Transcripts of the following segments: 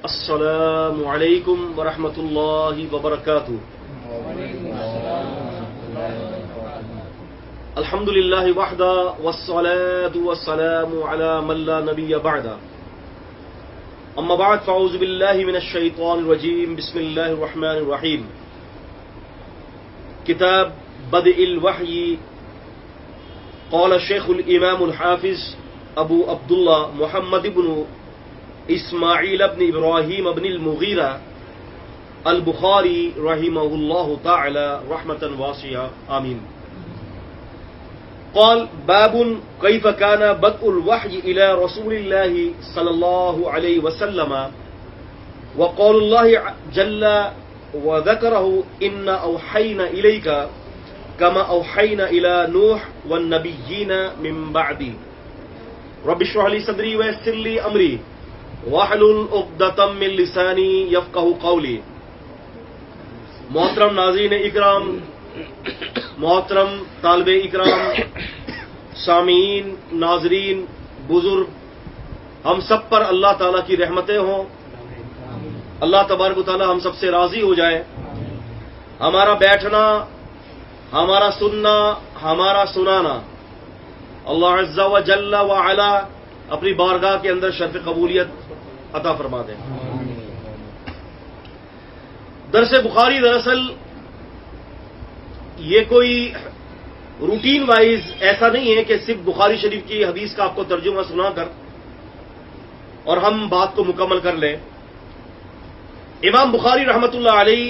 السلام علیکم ورحمۃ اللہ وبرکاتہ۔ الحمد للہ وحدہ والصلاة والسلام علی من لا نبی بعدہ، اما بعد فاعوذ باللہ من الشیطان الرجیم، بسم اللہ الرحمن الرحیم۔ کتاب بدء الوحی، قال شیخ الامام الحافظ ابو عبداللہ محمد بن اسماعیل ابن ابراہیم ابن المغیرہ البخاری رحمہ اللہ تعالی رحمۃ واسعہ، آمین۔ قال باب كيف كان بدء الوحي الى رسول الله صلى الله عليه وسلم، وقال الله جل وذكره إن أوحينا إليك كما أوحينا إلى نوح والنبيين من بعدي رب اشرح لي صدري ويسر لي أمري واحلل عقدة من لساني يفقهوا قولي۔ محترم ناظرین اکرام، محترم طالب اکرام، سامعین، ناظرین، بزرگ، ہم سب پر اللہ تعالیٰ کی رحمتیں ہوں، اللہ تبارک و تعالیٰ ہم سب سے راضی ہو جائے۔ ہمارا بیٹھنا، ہمارا سننا، ہمارا سنانا اللہ عز و جل و علا اپنی بارگاہ کے اندر شرف قبولیت عطا فرما دیں۔ درس بخاری دراصل یہ کوئی روٹین وائز ایسا نہیں ہے کہ صرف بخاری شریف کی حدیث کا آپ کو ترجمہ سنا کر اور ہم بات کو مکمل کر لیں۔ امام بخاری رحمۃ اللہ علیہ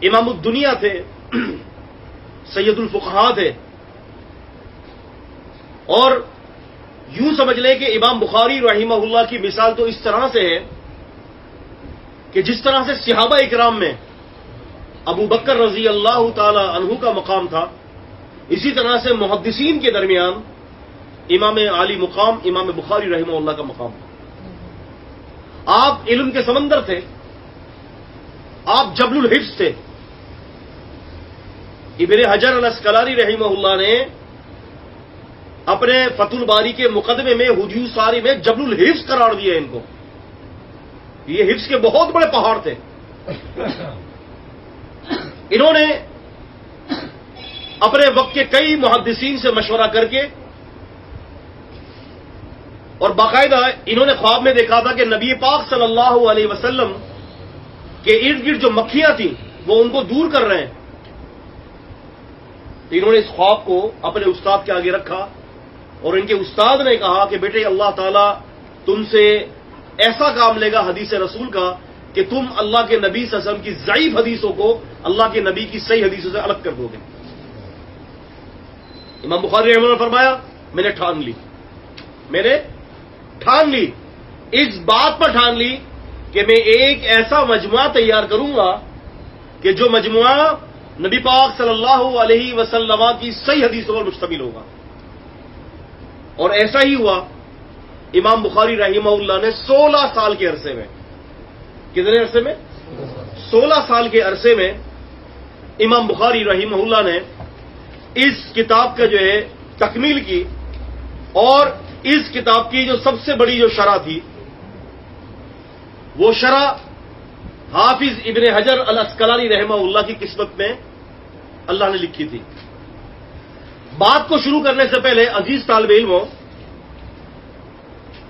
امام الدنیا تھے، سید الفقہاء تھے، اور یوں سمجھ لیں کہ امام بخاری رحمہ اللہ کی مثال تو اس طرح سے ہے کہ جس طرح سے صحابہ اکرام میں ابو بکر رضی اللہ تعالی عنہ کا مقام تھا، اسی طرح سے محدثین کے درمیان امام عالی مقام امام بخاری رحمہ اللہ کا مقام تھا۔ آپ علم کے سمندر تھے، آپ جبل الحفظ تھے۔ ابن حجر الاسقلانی رحمہ اللہ نے اپنے فتح الباری کے مقدمے میں حدیث ساری میں جبل الحفظ قرار دیا ان کو۔ یہ حفظ کے بہت بڑے پہاڑ تھے۔ انہوں نے اپنے وقت کے کئی محدثین سے مشورہ کر کے اور باقاعدہ انہوں نے خواب میں دیکھا تھا کہ نبی پاک صلی اللہ علیہ وسلم کے ارد گرد جو مکھیاں تھیں وہ ان کو دور کر رہے ہیں۔ تو انہوں نے اس خواب کو اپنے استاد کے آگے رکھا اور ان کے استاد نے کہا کہ بیٹے اللہ تعالیٰ تم سے ایسا کام لے گا حدیث رسول کا کہ تم اللہ کے نبی صلی اللہ علیہ وسلم کی ضعیف حدیثوں کو اللہ کے نبی کی صحیح حدیثوں سے الگ کر دو گے۔ امام بخاری رحمہ اللہ نے فرمایا میں نے ٹھان لی، اس بات پر ٹھان لی کہ میں ایک ایسا مجموعہ تیار کروں گا کہ جو مجموعہ نبی پاک صلی اللہ علیہ وسلم کی صحیح حدیثوں پر مشتمل ہوگا۔ اور ایسا ہی ہوا۔ امام بخاری رحمہ اللہ نے 16 سال کے عرصے میں، کتنے عرصے میں؟ 16 سال کے عرصے میں امام بخاری رحمہ اللہ نے اس کتاب کا جو ہے تکمیل کی، اور اس کتاب کی جو سب سے بڑی جو شرح تھی وہ شرح حافظ ابن حجر الاسقلانی رحمہ اللہ کی قسمت میں اللہ نے لکھی تھی۔ بات کو شروع کرنے سے پہلے عزیز طالب علموں،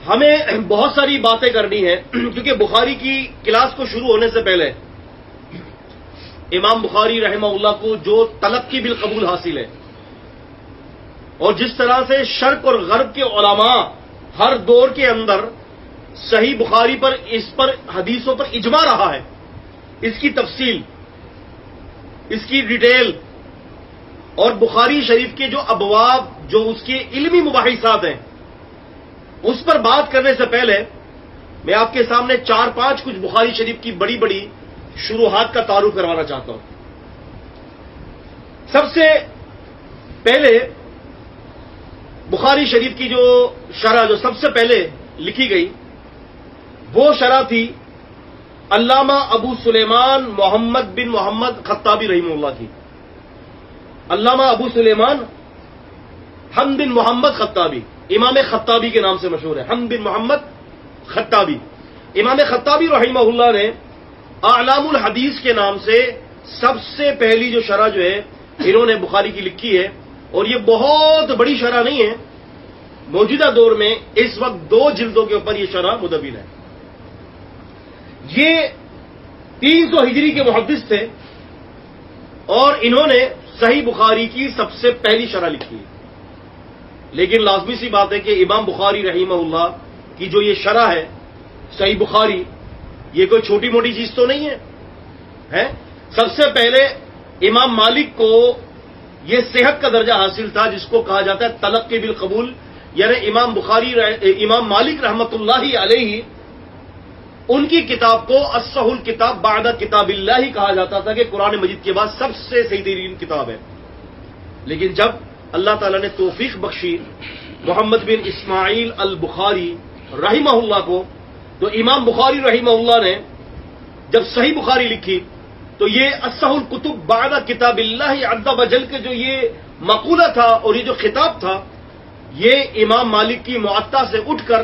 ہمیں بہت ساری باتیں کرنی ہیں، کیونکہ بخاری کی کلاس کو شروع ہونے سے پہلے امام بخاری رحمہ اللہ کو جو تلقی بالقبول حاصل ہے، اور جس طرح سے شرق اور غرب کے علماء ہر دور کے اندر صحیح بخاری پر اس پر حدیثوں پر اجماع رہا ہے، اس کی تفصیل، اس کی ڈیٹیل اور بخاری شریف کے جو ابواب، جو اس کے علمی مباحثات ہیں، اس پر بات کرنے سے پہلے میں آپ کے سامنے 4-5 کچھ بخاری شریف کی بڑی بڑی شروحات کا تعارف کروانا چاہتا ہوں۔ سب سے پہلے بخاری شریف کی جو شرح جو سب سے پہلے لکھی گئی وہ شرح تھی علامہ ابو سلیمان محمد بن محمد خطابی رحمہ اللہ کی۔ علامہ ابو سلیمان حمد بن محمد خطابی، امام خطابی کے نام سے مشہور ہے، حمد بن محمد خطابی، امام خطابی رحمہ اللہ نے اعلام الحدیث کے نام سے سب سے پہلی جو شرح جو ہے انہوں نے بخاری کی لکھی ہے، اور یہ بہت بڑی شرح نہیں ہے، موجودہ دور میں اس وقت 2 جلدوں کے اوپر یہ شرح مدون ہے۔ یہ 300 ہجری کے محدث تھے اور انہوں نے صحیح بخاری کی سب سے پہلی شرح لکھی ہے، لیکن لازمی سی بات ہے کہ امام بخاری رحمہ اللہ کی جو یہ شرح ہے صحیح بخاری، یہ کوئی چھوٹی موٹی چیز تو نہیں ہے۔ سب سے پہلے امام مالک کو یہ صحت کا درجہ حاصل تھا جس کو کہا جاتا ہے تلقی بالقبول، یعنی امام مالک رحمۃ اللہ علیہ ان کی کتاب کو اصح الکتاب بعد کتاب اللہ کہا جاتا تھا کہ قرآن مجید کے بعد سب سے صحیح ترین کتاب ہے۔ لیکن جب اللہ تعالیٰ نے توفیق بخشی محمد بن اسماعیل البخاری رحمہ اللہ کو، تو امام بخاری رحمہ اللہ نے جب صحیح بخاری لکھی تو یہ اصح الکتب بعد کتاب اللہ عز وجل کے جو یہ مقولہ تھا اور یہ جو خطاب تھا، یہ امام مالک کی معطا سے اٹھ کر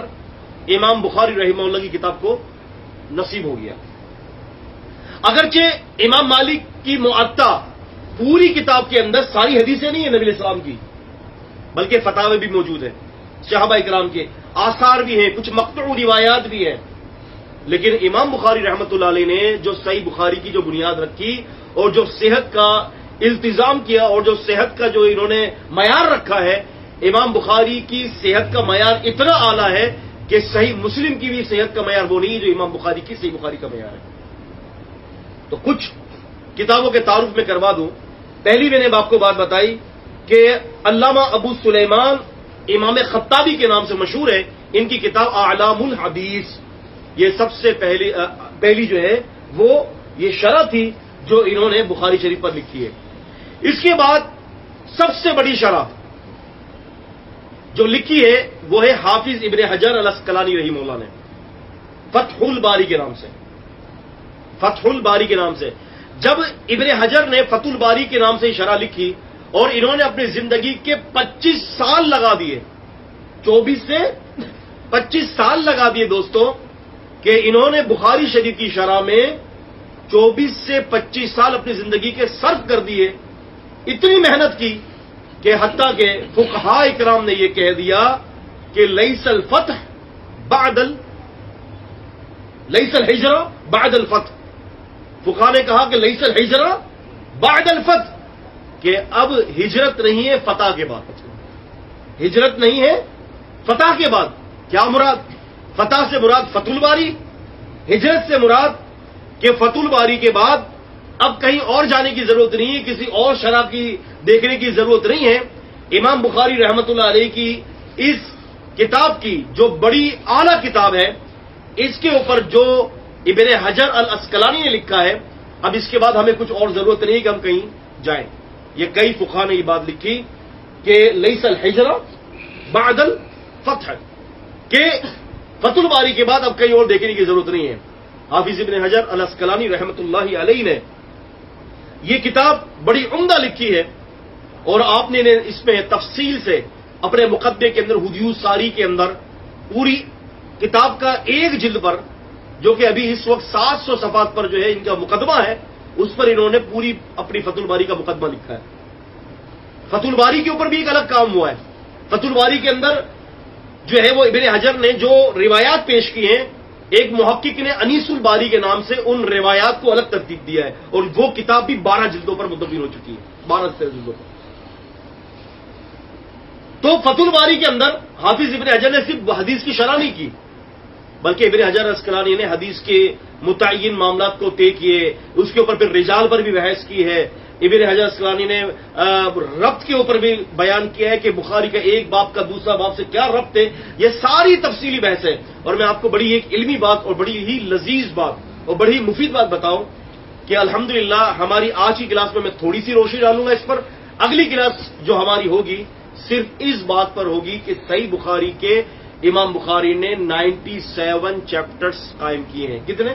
امام بخاری رحمہ اللہ کی کتاب کو نصیب ہو گیا۔ اگرچہ امام مالک کی معطا پوری کتاب کے اندر ساری حدیثیں نہیں ہیں نبی علیہ السلام کی، بلکہ فتاوی بھی موجود ہیں، صحابہ اکرام کے آثار بھی ہیں، کچھ مقطوع روایات بھی ہیں، لیکن امام بخاری رحمۃ اللہ علیہ نے جو صحیح بخاری کی جو بنیاد رکھی اور جو صحت کا التزام کیا اور جو صحت کا جو انہوں نے معیار رکھا ہے، امام بخاری کی صحت کا معیار اتنا اعلیٰ ہے کہ صحیح مسلم کی بھی صحت کا معیار وہ نہیں ہے جو امام بخاری کی صحیح بخاری کا معیار ہے۔ تو کچھ کتابوں کے تعارف میں کروا دوں۔ پہلی میں نے آپ کو بات بتائی کہ علامہ ابو سلیمان امام خطابی کے نام سے مشہور ہے، ان کی کتاب اعلام الحدیث، یہ سب سے پہلی جو ہے وہ یہ شرح تھی جو انہوں نے بخاری شریف پر لکھی ہے۔ اس کے بعد سب سے بڑی شرح جو لکھی ہے وہ ہے حافظ ابن حجر الاسقلانی رحمہ اللہ نے فتح الباری کے نام سے، فتح الباری کے نام سے۔ جب ابن حجر نے فتح الباری کے نام سے شرح لکھی اور انہوں نے اپنی زندگی کے 25 سال لگا دیے، 24 سے 25 سال لگا دیے دوستوں، کہ انہوں نے بخاری شریف کی شرح میں 24 سے 25 سال اپنی زندگی کے صرف کر دیے، اتنی محنت کی کہ حتیٰ کہ فقہاء اکرام نے یہ کہہ دیا کہ لیس الفتح لیس الہجرہ بعد الفتح، فقہاء نے کہا کہ لیس الہجرہ بعد الفتح، کہ اب ہجرت نہیں ہے فتح کے بعد، ہجرت نہیں ہے فتح کے بعد۔ کیا مراد؟ فتح سے مراد فتح الباری، ہجرت سے مراد کہ فتح الباری کے بعد اب کہیں اور جانے کی ضرورت نہیں ہے، کسی اور شرح کی دیکھنے کی ضرورت نہیں ہے۔ امام بخاری رحمۃ اللہ علیہ کی اس کتاب کی جو بڑی اعلیٰ کتاب ہے، اس کے اوپر جو ابن حجر الاسقلانی نے لکھا ہے، اب اس کے بعد ہمیں کچھ اور ضرورت نہیں کہ ہم کہیں جائیں۔ یہ کئی فقہاء نے یہ بات لکھی کہ لیس الہجرہ بعد الفتح، کہ فتح الباری کے بعد اب کہیں اور دیکھنے کی ضرورت نہیں ہے۔ حافظ ابن حجر الاسقلانی رحمۃ اللہ علیہ نے یہ کتاب بڑی عمدہ لکھی ہے، اور آپ نے اس میں تفصیل سے اپنے مقدمے کے اندر حدیث ساری کے اندر پوری کتاب کا ایک جلد پر، جو کہ ابھی اس وقت 700 صفحات پر جو ہے ان کا مقدمہ ہے، اس پر انہوں نے پوری اپنی فتح الباری کا مقدمہ لکھا ہے۔ فتح الباری کے اوپر بھی ایک الگ کام ہوا ہے۔ فتح الباری کے اندر جو ہے وہ ابن حجر نے جو روایات پیش کی ہیں، ایک محقق نے انیس الباری کے نام سے ان روایات کو الگ ترتیب دیا ہے، اور وہ کتاب بھی 12 جلدوں پر مدون ہو چکی ہے، 12 جلدوں پر۔ تو فتح الباری کے اندر حافظ ابن حجر نے صرف حدیث کی شرح نہیں کی، بلکہ ابن حجر اسقلانی نے حدیث کے متعین معاملات کو طے کیے، اس کے اوپر پھر رجال پر بھی بحث کی ہے۔ ابن حجر اسقلانی نے ربط کے اوپر بھی بیان کیا ہے کہ بخاری کا ایک باب کا دوسرا باب سے کیا ربط ہے، یہ ساری تفصیلی بحث ہے۔ اور میں آپ کو بڑی ایک علمی بات اور بڑی ہی لذیذ بات اور بڑی مفید بات بتاؤں کہ الحمدللہ ہماری آج کی کلاس میں تھوڑی سی روشنی ڈالوں گا اس پر، اگلی کلاس جو ہماری ہوگی صرف اس بات پر ہوگی کہ صحیح بخاری کے امام بخاری نے 97 چیپٹرز قائم کیے ہیں۔ کتنے؟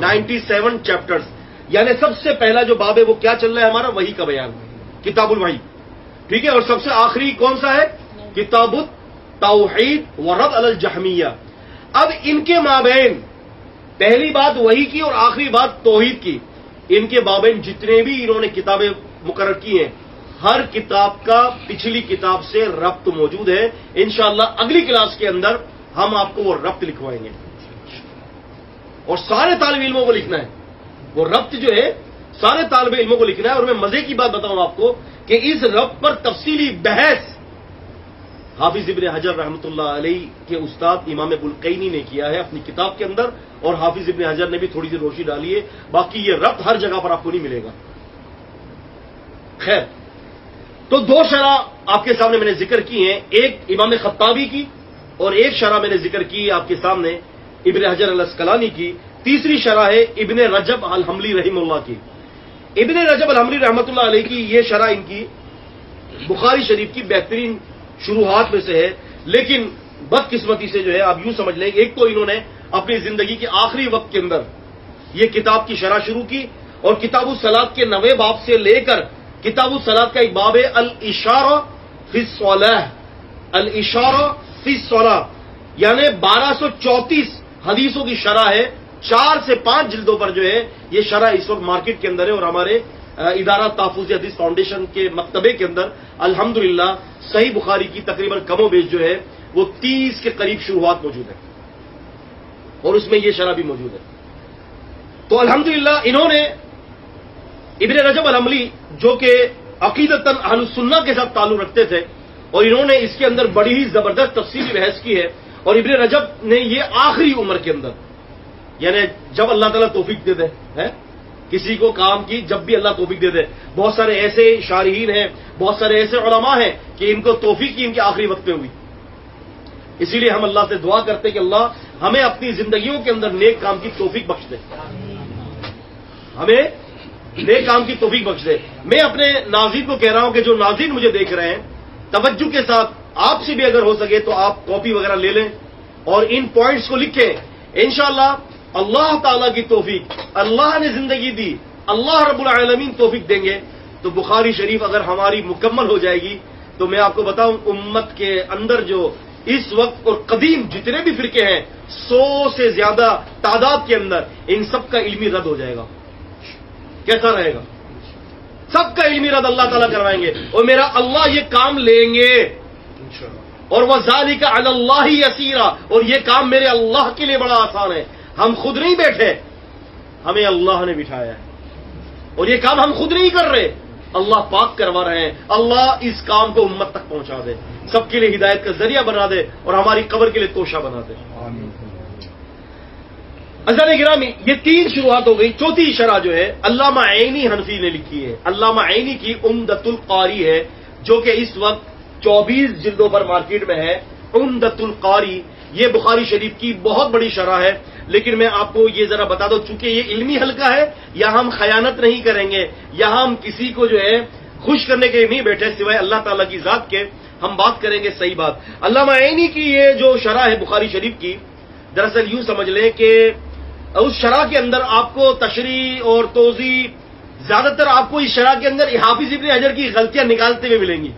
97 چیپٹرز، یعنی سب سے پہلا جو باب ہے وہ کیا چل رہا ہے ہمارا؟ وحی کا بیان، کتاب الوحی، ٹھیک ہے، اور سب سے آخری کون سا ہے؟ کتاب التوحید ورد علی الجہمیہ۔ اب ان کے مابین پہلی بات وحی کی اور آخری بات توحید کی. ان کے بابین جتنے بھی انہوں نے کتابیں مقرر کی ہیں، ہر کتاب کا پچھلی کتاب سے ربط موجود ہے. انشاءاللہ اگلی کلاس کے اندر ہم آپ کو وہ ربط لکھوائیں گے، اور سارے طالب علموں کو لکھنا ہے. وہ ربط جو ہے سارے طالب علموں کو لکھنا ہے. اور میں مزے کی بات بتاؤں آپ کو کہ اس ربط پر تفصیلی بحث حافظ ابن حجر رحمۃ اللہ علیہ کے استاد امام بلقینی نے کیا ہے اپنی کتاب کے اندر، اور حافظ ابن حجر نے بھی تھوڑی سی روشنی ڈالی ہے. باقی یہ ربط ہر جگہ پر آپ کو نہیں ملے گا. خیر، تو دو شرح آپ کے سامنے میں نے ذکر کی ہیں، ایک امام خطابی کی اور ایک شرح میں نے ذکر کی آپ کے سامنے ابن حجر الاسقلانی کی. تیسری شرح ہے ابن رجب الحنبلی رحمہ اللہ کی. ابن رجب الحنبلی رحمۃ اللہ علیہ کی یہ شرح ان کی بخاری شریف کی بہترین شروحات میں سے ہے. لیکن بدقسمتی سے جو ہے آپ یوں سمجھ لیں، ایک تو انہوں نے اپنی زندگی کے آخری وقت کے اندر یہ کتاب کی شرح شروع کی، اور کتاب الصلاۃ کے 9ویں باب سے لے کر کتاب الصلاۃ کا ایک باب ہے الاشارہ فی الصلاۃ، الاشارہ فی الصلاۃ، یعنی 1234 حدیثوں کی شرح ہے. 4 سے 5 جلدوں پر جو ہے یہ شرح اس وقت مارکیٹ کے اندر ہے، اور ہمارے ادارہ تحفظ حدیث فاؤنڈیشن کے مکتبے کے اندر الحمدللہ صحیح بخاری کی تقریباً کم و بیش جو ہے وہ 30 کے قریب شروحات موجود ہیں، اور اس میں یہ شرح بھی موجود ہے. تو الحمدللہ انہوں نے ابن رجب الحنبلی جو کہ عقیدتاً اہل السنہ کے ساتھ تعلق رکھتے تھے، اور انہوں نے اس کے اندر بڑی ہی زبردست تفصیلی بحث کی ہے. اور ابن رجب نے یہ آخری عمر کے اندر، یعنی جب اللہ تعالیٰ توفیق دے دے کسی کو کام کی، جب بھی اللہ توفیق دے دے. بہت سارے ایسے شارحین ہیں، بہت سارے ایسے علماء ہیں کہ ان کو توفیق کی ان کے آخری وقت میں ہوئی. اسی لیے ہم اللہ سے دعا کرتے کہ اللہ ہمیں اپنی زندگیوں کے اندر نیک کام کی توفیق بخش دے، ہمیں نیک کام کی توفیق بخش دے. میں اپنے ناظرین کو کہہ رہا ہوں کہ جو ناظرین مجھے دیکھ رہے ہیں، توجہ کے ساتھ آپ سے بھی اگر ہو سکے تو آپ کاپی وغیرہ لے لیں اور ان پوائنٹس کو لکھیں. انشاءاللہ اللہ تعالیٰ کی توفیق، اللہ نے زندگی دی، اللہ رب العالمین توفیق دیں گے تو بخاری شریف اگر ہماری مکمل ہو جائے گی تو میں آپ کو بتاؤں امت کے اندر جو اس وقت اور قدیم جتنے بھی فرقے ہیں 100 سے زیادہ تعداد کے اندر ان سب کا علمی رد ہو جائے گا. کیسا رہے گا؟ سب کا علمی رد اللہ تعالیٰ کروائیں گے، اور میرا اللہ یہ کام لیں گے. اور وَذَلِكَ عَلَى اللَّهِ يَسِيرًا، اور یہ کام میرے اللہ کے لیے بڑا آسان ہے. ہم خود نہیں بیٹھے، ہمیں اللہ نے بٹھایا ہے، اور یہ کام ہم خود نہیں کر رہے، اللہ پاک کروا رہے ہیں. اللہ اس کام کو امت تک پہنچا دے، سب کے لیے ہدایت کا ذریعہ بنا دے، اور ہماری قبر کے لیے توشہ بنا دے. عزیزان گرامی، یہ 3 شروحات ہو گئی. چوتھی شرح جو ہے علامہ عینی حنفی نے لکھی ہے. علامہ عینی کی عمدۃ القاری ہے، جو کہ اس وقت 24 جلدوں پر مارکیٹ میں ہے. عمدۃ القاری یہ بخاری شریف کی بہت بڑی شرح ہے. لیکن میں آپ کو یہ ذرا بتا دوں، چونکہ یہ علمی حلقہ ہے، یہاں ہم خیانت نہیں کریں گے، یہاں ہم کسی کو جو ہے خوش کرنے کے لیے نہیں بیٹھے سوائے اللہ تعالیٰ کی ذات کے. ہم بات کریں گے صحیح بات. علامہ عینی کی یہ جو شرح ہے بخاری شریف کی، دراصل یوں سمجھ لیں کہ اس شرح کے اندر آپ کو تشریح اور توضیح، زیادہ تر آپ کو اس شرح کے اندر حافظ ابن حجر کی غلطیاں نکالتے ہوئے ملیں گی.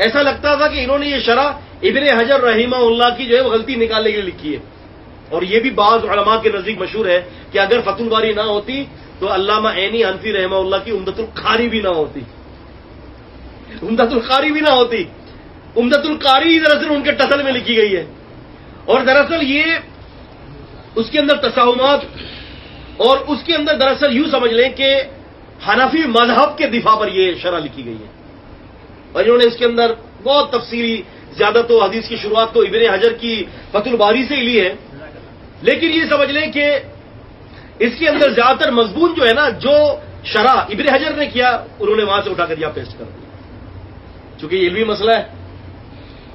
ایسا لگتا تھا کہ انہوں نے یہ شرح ابن حجر رحمہ اللہ کی جو ہے وہ غلطی نکالنے کے لیے لکھی ہے. اور یہ بھی بعض علماء کے نزدیک مشہور ہے کہ اگر فتح الباری نہ ہوتی تو علامہ عینی حنفی رحمہ اللہ کی عمدۃ القاری بھی نہ ہوتی. عمدۃ القاری بھی نہ ہوتی. عمدۃ القاری دراصل ان کے ٹسل میں لکھی گئی ہے، اور دراصل یہ اس کے اندر تساہمات، اور اس کے اندر دراصل یوں سمجھ لیں کہ حنفی مذہب کے دفاع پر یہ شرح لکھی گئی ہے. اور انہوں نے اس کے اندر بہت تفصیلی، زیادہ تو حدیث کی شروعات تو ابن حجر کی فتح الباری سے ہی لی ہے، لیکن یہ سمجھ لیں کہ اس کے اندر زیادہ تر مضمون جو ہے نا، جو شرح ابن حجر نے کیا انہوں نے وہاں سے اٹھا کر یہاں پیش کر دیا. چونکہ یہ علمی مسئلہ ہے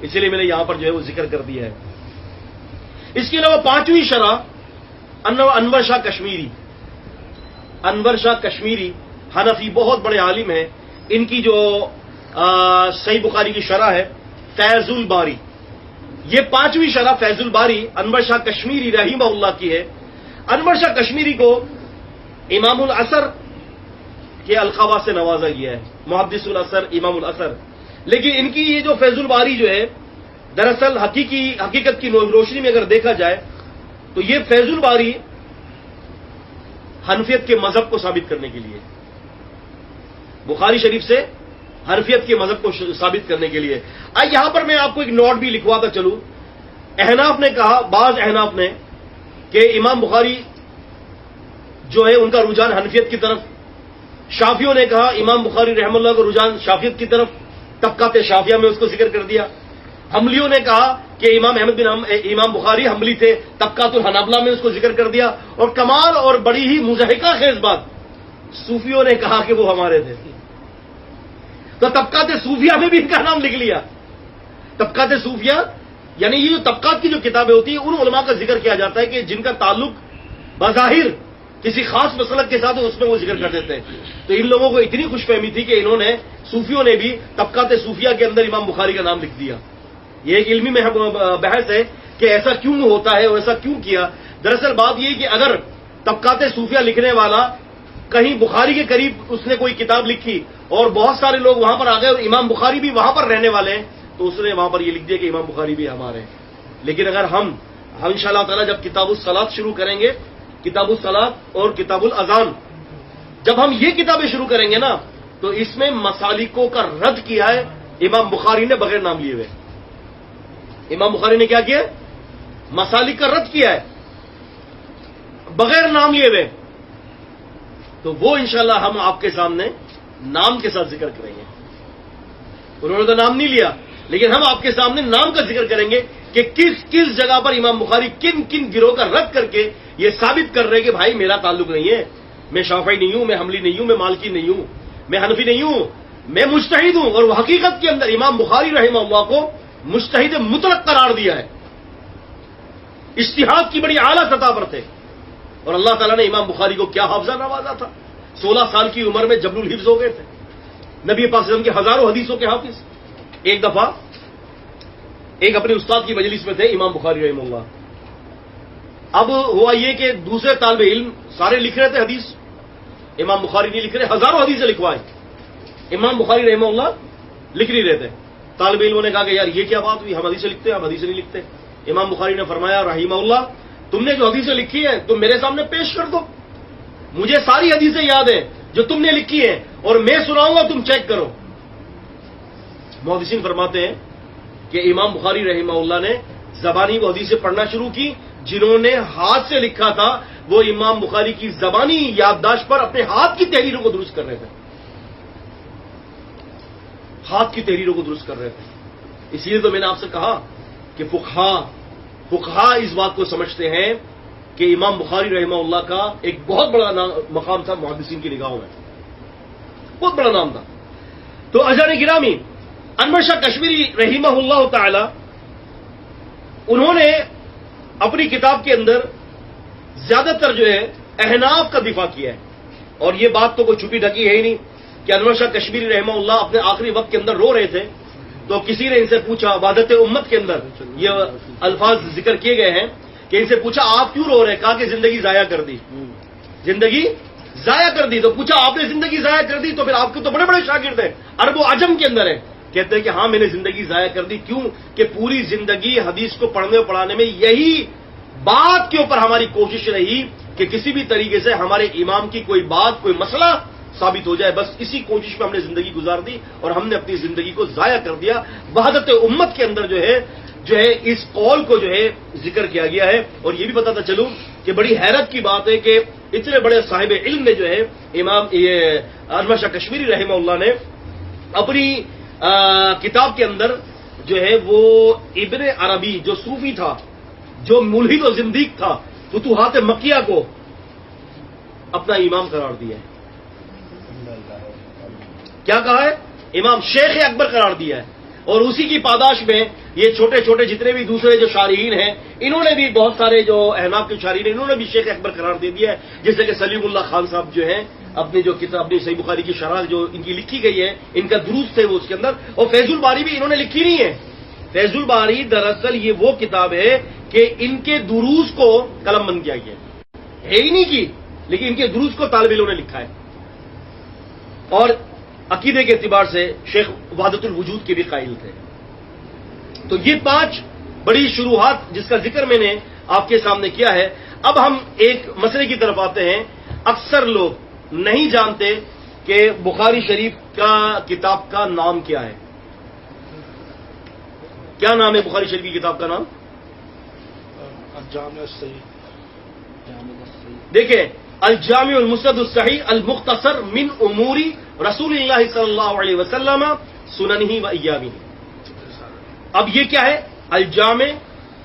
اسی لیے میں نے یہاں پر جو ہے وہ ذکر کر دیا ہے. اس کے علاوہ 5ویں شرح انور شاہ کشمیری. انور شاہ کشمیری حنفی بہت بڑے عالم ہیں. ان کی جو صحیح بخاری کی شرح ہے فیض الباری، یہ 5ویں شرح فیض الباری انور شاہ کشمیری رحمہ اللہ کی ہے. انور شاہ کشمیری کو امام العصر کے القابات سے نوازا گیا ہے، محدث العصر، امام العصر. لیکن ان کی یہ جو فیض الباری جو ہے دراصل حقیقت کی روشنی میں اگر دیکھا جائے تو یہ فیض الباری حنفیت کے مذہب کو ثابت کرنے کے لیے، بخاری شریف سے حنفیت کے مذہب کو ثابت کرنے کے لیے۔ یہاں پر میں آپ کو ایک نوٹ بھی لکھواتا چلوں۔ احناف نے کہا، بعض احناف نے، کہ امام بخاری جو ہے ان کا رجحان حنفیت کی طرف، شافیوں نے کہا امام بخاری رحمہ اللہ کا رجحان شافیت کی طرف، طبقات شافیہ میں اس کو ذکر کر دیا۔ حنبلیوں نے کہا کہ امام بخاری حنبلی تھے، طبقات الحنابلہ میں اس کو ذکر کر دیا۔ اور کمال اور بڑی ہی مضحکہ خیز بات، صوفیوں نے کہا کہ وہ ہمارے تھے، تو طبقات صوفیہ میں بھی ان کا نام لکھ لیا۔ طبقات صوفیہ یعنی یہ جو طبقات کی جو کتابیں ہوتی ہیں، ان علماء کا ذکر کیا جاتا ہے کہ جن کا تعلق بظاہر کسی خاص مسلک کے ساتھ اس میں وہ ذکر کر دیتے ہیں۔ تو ان لوگوں کو اتنی خوش فہمی تھی کہ انہوں نے، صوفیوں نے بھی طبقات صوفیہ کے اندر امام بخاری کا نام لکھ دیا۔ یہ ایک علمی بحث ہے کہ ایسا کیوں ہوتا ہے اور ایسا کیوں کیا۔ دراصل بات یہ کہ اگر طبقات صوفیہ لکھنے والا کہیں بخاری کے قریب اس نے کوئی کتاب لکھی اور بہت سارے لوگ وہاں پر آ گئے اور امام بخاری بھی وہاں پر رہنے والے ہیں، تو اس نے وہاں پر یہ لکھ دیا کہ امام بخاری بھی ہمارے ہیں۔ لیکن اگر ہم انشاءاللہ تعالی جب کتاب الصلاۃ شروع کریں گے، کتاب الصلاۃ اور کتاب الاذان، جب ہم یہ کتابیں شروع کریں گے نا، تو اس میں مسالکوں کا رد کیا ہے امام بخاری نے بغیر نام لیے ہوئے۔ امام بخاری نے کیا کیا؟ مسالک کا رد کیا ہے بغیر نام لیے ہوئے۔ تو وہ انشاءاللہ ہم آپ کے سامنے نام کے ساتھ ذکر کریں گے۔ انہوں نے تو نام نہیں لیا، لیکن ہم آپ کے سامنے نام کا ذکر کریں گے کہ کس کس جگہ پر امام بخاری کن کن گروہ کا رد کر کے یہ ثابت کر رہے کہ بھائی میرا تعلق نہیں ہے، میں شافعی نہیں ہوں، میں حنبلی نہیں ہوں، میں مالکی نہیں ہوں، میں حنفی نہیں ہوں، میں مجتہد ہوں۔ اور وہ حقیقت کے اندر امام بخاری رحمہ اللہ کو مجتہد مطلق قرار دیا ہے، اجتہاد کی بڑی اعلیٰ سطح پر تھے۔ اور اللہ تعالیٰ نے امام بخاری کو کیا حافظہ نوازا تھا، 16 سال کی عمر میں جبل الحفظ ہو گئے تھے، نبی پاک صلی اللہ علیہ وسلم کی ہزاروں حدیثوں کے حافظ۔ ایک دفعہ ایک اپنے استاد کی مجلس میں تھے امام بخاری رحمہ اللہ۔ اب ہوا یہ کہ دوسرے طالب علم سارے لکھ رہے تھے حدیث، امام بخاری نہیں لکھ رہے، ہزاروں حدیثیں لکھوائے، امام بخاری رحمہ اللہ لکھ نہیں رہے تھے۔ طالب علموں نے کہا کہ یار یہ کیا بات ہوئی، ہم حدیثیں لکھتے ہیں، ہم حدیثیں نہیں لکھتے۔ امام بخاری نے فرمایا رحمہ اللہ، تم نے جو حدیثیں لکھی ہیں تم میرے سامنے پیش کر دو، مجھے ساری حدیثیں یاد ہیں جو تم نے لکھی ہیں، اور میں سناؤں گا، تم چیک کرو۔ محدثین فرماتے ہیں کہ امام بخاری رحمہ اللہ نے زبانی وہ حدیثیں پڑھنا شروع کی، جنہوں نے ہاتھ سے لکھا تھا وہ امام بخاری کی زبانی یادداشت پر اپنے ہاتھ کی تحریروں کو درست کر رہے تھے، ہاتھ کی تحریروں کو درست کر رہے تھے۔ اس لیے تو میں نے آپ سے کہا کہ فقہا اس بات کو سمجھتے ہیں کہ امام بخاری رحمہ اللہ کا ایک بہت بڑا مقام تھا محدثین کی نگاہوں میں، بہت بڑا نام تھا۔ تو اجان گرامی، انور شاہ کشمیری رحمہ اللہ تعالی، انہوں نے اپنی کتاب کے اندر زیادہ تر جو ہے احناف کا دفاع کیا ہے، اور یہ بات تو کوئی چھپی ڈھکی ہے ہی نہیں کہ انور شاہ کشمیری رحمہ اللہ اپنے آخری وقت کے اندر رو رہے تھے، تو کسی نے ان سے پوچھا، وحدت امت کے اندر یہ الفاظ ذکر کیے گئے ہیں کہ ان سے پوچھا آپ کیوں رو رہے ہیں؟ کہا کہ زندگی ضائع کر دی، زندگی ضائع کر دی۔ تو پوچھا آپ نے زندگی ضائع کر دی، تو پھر آپ کے تو بڑے بڑے شاگرد ہیں، عرب و عجم کے اندر ہیں۔ کہتے ہیں کہ ہاں میں نے زندگی ضائع کر دی، کیوں کہ پوری زندگی حدیث کو پڑھنے اور پڑھانے میں یہی بات کے اوپر ہماری کوشش رہی کہ کسی بھی طریقے سے ہمارے امام کی کوئی بات، کوئی مسئلہ ثابت ہو جائے، بس اسی کوشش میں ہم نے زندگی گزار دی اور ہم نے اپنی زندگی کو ضائع کر دیا۔ وحدت امت کے اندر جو ہے اس قول کو جو ہے ذکر کیا گیا ہے۔ اور یہ بھی بتاتا چلوں کہ بڑی حیرت کی بات ہے کہ اتنے بڑے صاحب علم نے جو ہے امام انور شاہ کشمیری رحمہ اللہ نے اپنی کتاب کے اندر جو ہے وہ ابن عربی جو صوفی تھا، جو ملحد و زندیق تھا، فتوحات مکیہ کو اپنا امام قرار دیا ہے۔ کیا کہا ہے؟ امام شیخ اکبر قرار دیا ہے۔ اور اسی کی پاداش میں یہ چھوٹے چھوٹے جتنے بھی دوسرے جو شارحین ہیں، انہوں نے بھی بہت سارے جو احناف کے شارحین ہیں، انہوں نے بھی شیخ اکبر قرار دے دیا ہے۔ جیسے کہ سلیم اللہ خان صاحب جو ہیں، اپنی جو کتاب، اپنی صحیح بخاری کی شرح جو ان کی لکھی گئی ہے، ان کا دروس تھے وہ اس کے اندر، اور فیض الباری بھی انہوں نے لکھی نہیں ہے۔ فیض الباری دراصل یہ وہ کتاب ہے کہ ان کے دروس کو قلم بند کیا گیا ہے ہی نہیں کی، لیکن ان کے دروس کو طالب علموں نے لکھا ہے۔ اور عقیدے کے اعتبار سے شیخ وحدت الوجود کے بھی قائل تھے۔ تو یہ 5 بڑی شروحات جس کا ذکر میں نے آپ کے سامنے کیا ہے۔ اب ہم ایک مسئلے کی طرف آتے ہیں۔ اکثر لوگ نہیں جانتے کہ بخاری شریف کا کتاب کا نام کیا ہے. کیا نام ہے بخاری شریف کی کتاب کا نام؟ الجامع الصحیح. دیکھیں، الجامع المسند الصحیح المختصر من امور رسول اللہ صلی اللہ علیہ وسلم سننہ و ایامہ. اب یہ کیا ہے؟ الجامع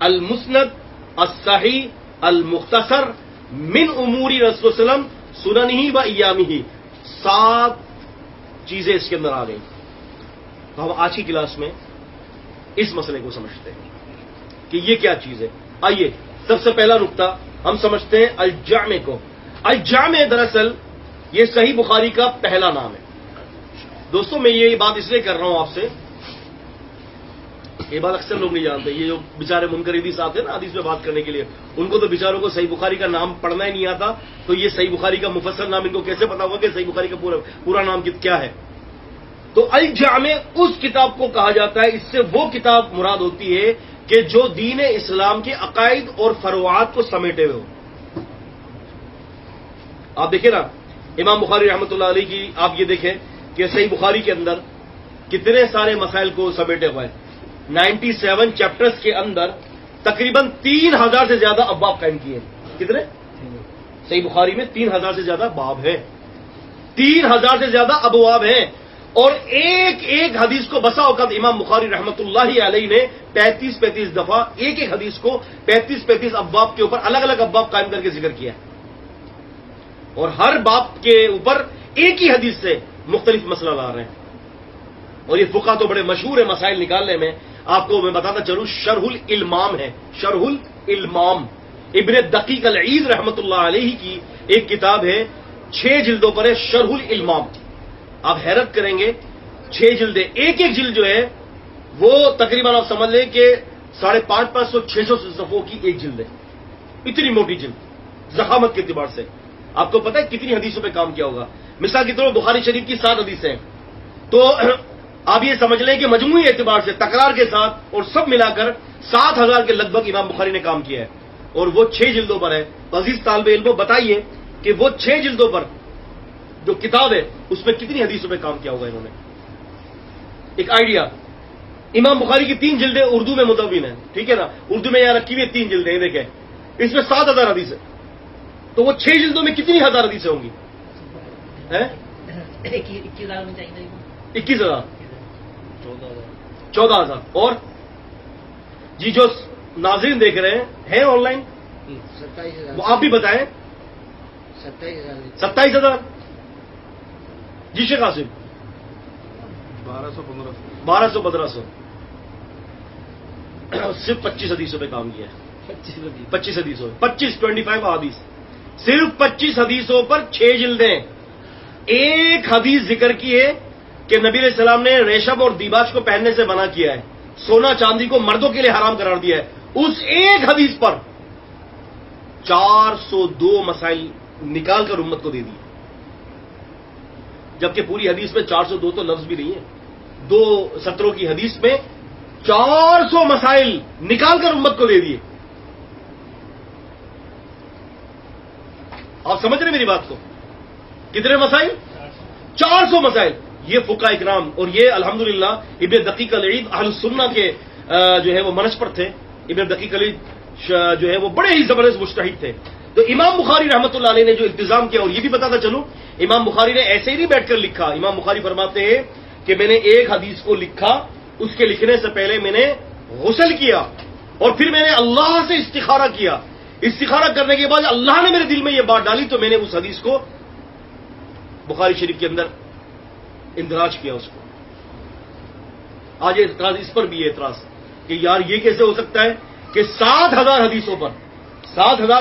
المسند الصحیح المختصر من امور رسول اللہ علیہ وسلم سننہ و ایامہ. 7 چیزیں اس کے اندر آ گئی. تو ہم آج کی کلاس میں اس مسئلے کو سمجھتے ہیں کہ یہ کیا چیز ہے. آئیے، سب سے پہلا نقطہ ہم سمجھتے ہیں الجامع کو. الجامع دراصل یہ صحیح بخاری کا پہلا نام ہے. دوستوں، میں یہ بات اس لیے کر رہا ہوں آپ سے، یہ بات اکثر لوگ نہیں جانتے. یہ جو بیچارے منکر حدیث آتے ہیں نا حدیث میں بات کرنے کے لیے، ان کو تو بیچاروں کو صحیح بخاری کا نام پڑھنا ہی نہیں آتا. تو یہ صحیح بخاری کا مفصل نام ان کو کیسے پتا ہوگا کہ صحیح بخاری کا پورا نام کیا ہے؟ تو الجامع اس کتاب کو کہا جاتا ہے، اس سے وہ کتاب مراد ہوتی ہے کہ جو دین اسلام کے عقائد اور فروعات کو سمیٹے ہوئے ہو. آپ دیکھیں نا، امام بخاری رحمۃ اللہ علیہ کی آپ یہ دیکھیں کہ صحیح بخاری کے اندر کتنے سارے مسائل کو سمیٹے ہوئے. 97 چیپٹرز کے اندر تقریباً 3000 سے زیادہ ابواب قائم کیے. کتنے؟ صحیح بخاری میں 3000 سے زیادہ باب ہیں، 3000 سے زیادہ ابواب ہیں. اور ایک ایک حدیث کو بسا اوقات امام بخاری رحمۃ اللہ علیہ نے 35 دفعہ ایک ایک حدیث کو 35 ابواب کے اوپر الگ الگ ابواب قائم کر کے ذکر کیا. اور ہر باب کے اوپر ایک ہی حدیث سے مختلف مسئلہ لا رہے ہیں. اور یہ فقہ تو بڑے مشہور ہے مسائل نکالنے میں. آپ کو میں بتاتا چلوں، شرح الالمام ہے. شرح الالمام ابن دقیق العید رحمۃ اللہ علیہ کی ایک کتاب ہے، 6 جلدوں پر ہے شرح الالمام. آپ حیرت کریں گے، 6 جلدیں. ایک ایک جلد جو ہے وہ تقریباً آپ سمجھ لیں کہ 550-600 صفحوں کی ایک جلد ہے. اتنی موٹی جلد ضخامت کے اعتبار سے. آپ کو پتہ ہے کتنی حدیثوں پہ کام کیا ہوگا؟ مثال کے طور پر بخاری شریف کی 7 حدیثیں ہیں، تو آپ یہ سمجھ لیں کہ مجموعی اعتبار سے تکرار کے ساتھ اور سب ملا کر 7000 کے لگ بھگ امام بخاری نے کام کیا ہے. اور وہ 6 جلدوں پر ہے. عزیز طالب علموں، بتائیے کہ وہ 6 جلدوں پر جو کتاب ہے اس میں کتنی حدیثوں پہ کام کیا ہوگا انہوں نے؟ ایک آئیڈیا. امام بخاری کی 3 جلدیں اردو میں مدون ہیں، ٹھیک ہے نا؟ اردو میں یہاں رکھی ہوئی 3 جلدیں دیکھیں، اس میں 7000 حدیث ہے. تو وہ 6 جلدوں میں کتنی 1000 حدیثیں ہوں گی؟ 21,000 14,000. اور جی جو ناظرین دیکھ رہے ہیں آن لائن، 27,000. وہ آپ بھی بتائیں. 27,000. جی شیخ قاسم. 1200-1500. صرف 25 حدیثوں پہ کام کیا ہے. 25 حدیثوں 25 حدیث، صرف 25 حدیثوں پر 6 جلدیں. ایک حدیث ذکر کی ہے کہ نبی علیہ السلام نے ریشم اور دیباج کو پہننے سے منع کیا ہے، سونا چاندی کو مردوں کے لیے حرام قرار دیا ہے. اس ایک حدیث پر 402 مسائل نکال کر امت کو دے دیے. جبکہ پوری حدیث میں 402 تو لفظ بھی نہیں ہے. 2 سطروں کی حدیث میں 400 مسائل نکال کر امت کو دے دیے. آپ سمجھ رہے ہیں میری بات کو؟ کتنے مسائل؟ 400 مسائل. یہ فقہ اکرام، اور یہ الحمدللہ ابن دقیق العید اہل السنہ کے جو ہے وہ منش پر تھے. ابن دقیق العید جو ہے وہ بڑے ہی زبردست مجتہد تھے. تو امام بخاری رحمۃ اللہ علیہ نے جو التزام کیا، اور یہ بھی بتاتا چلوں، امام بخاری نے ایسے ہی نہیں بیٹھ کر لکھا. امام بخاری فرماتے ہیں کہ میں نے ایک حدیث کو لکھا، اس کے لکھنے سے پہلے میں نے غسل کیا اور پھر میں نے اللہ سے استخارہ کیا. استخارہ کرنے کے بعد اللہ نے میرے دل میں یہ بات ڈالی تو میں نے اس حدیث کو بخاری شریف کے اندر اندراج کیا. اس کو آج اعتراض اس پر بھی ہے اعتراض کہ یار یہ کیسے ہو سکتا ہے کہ 7000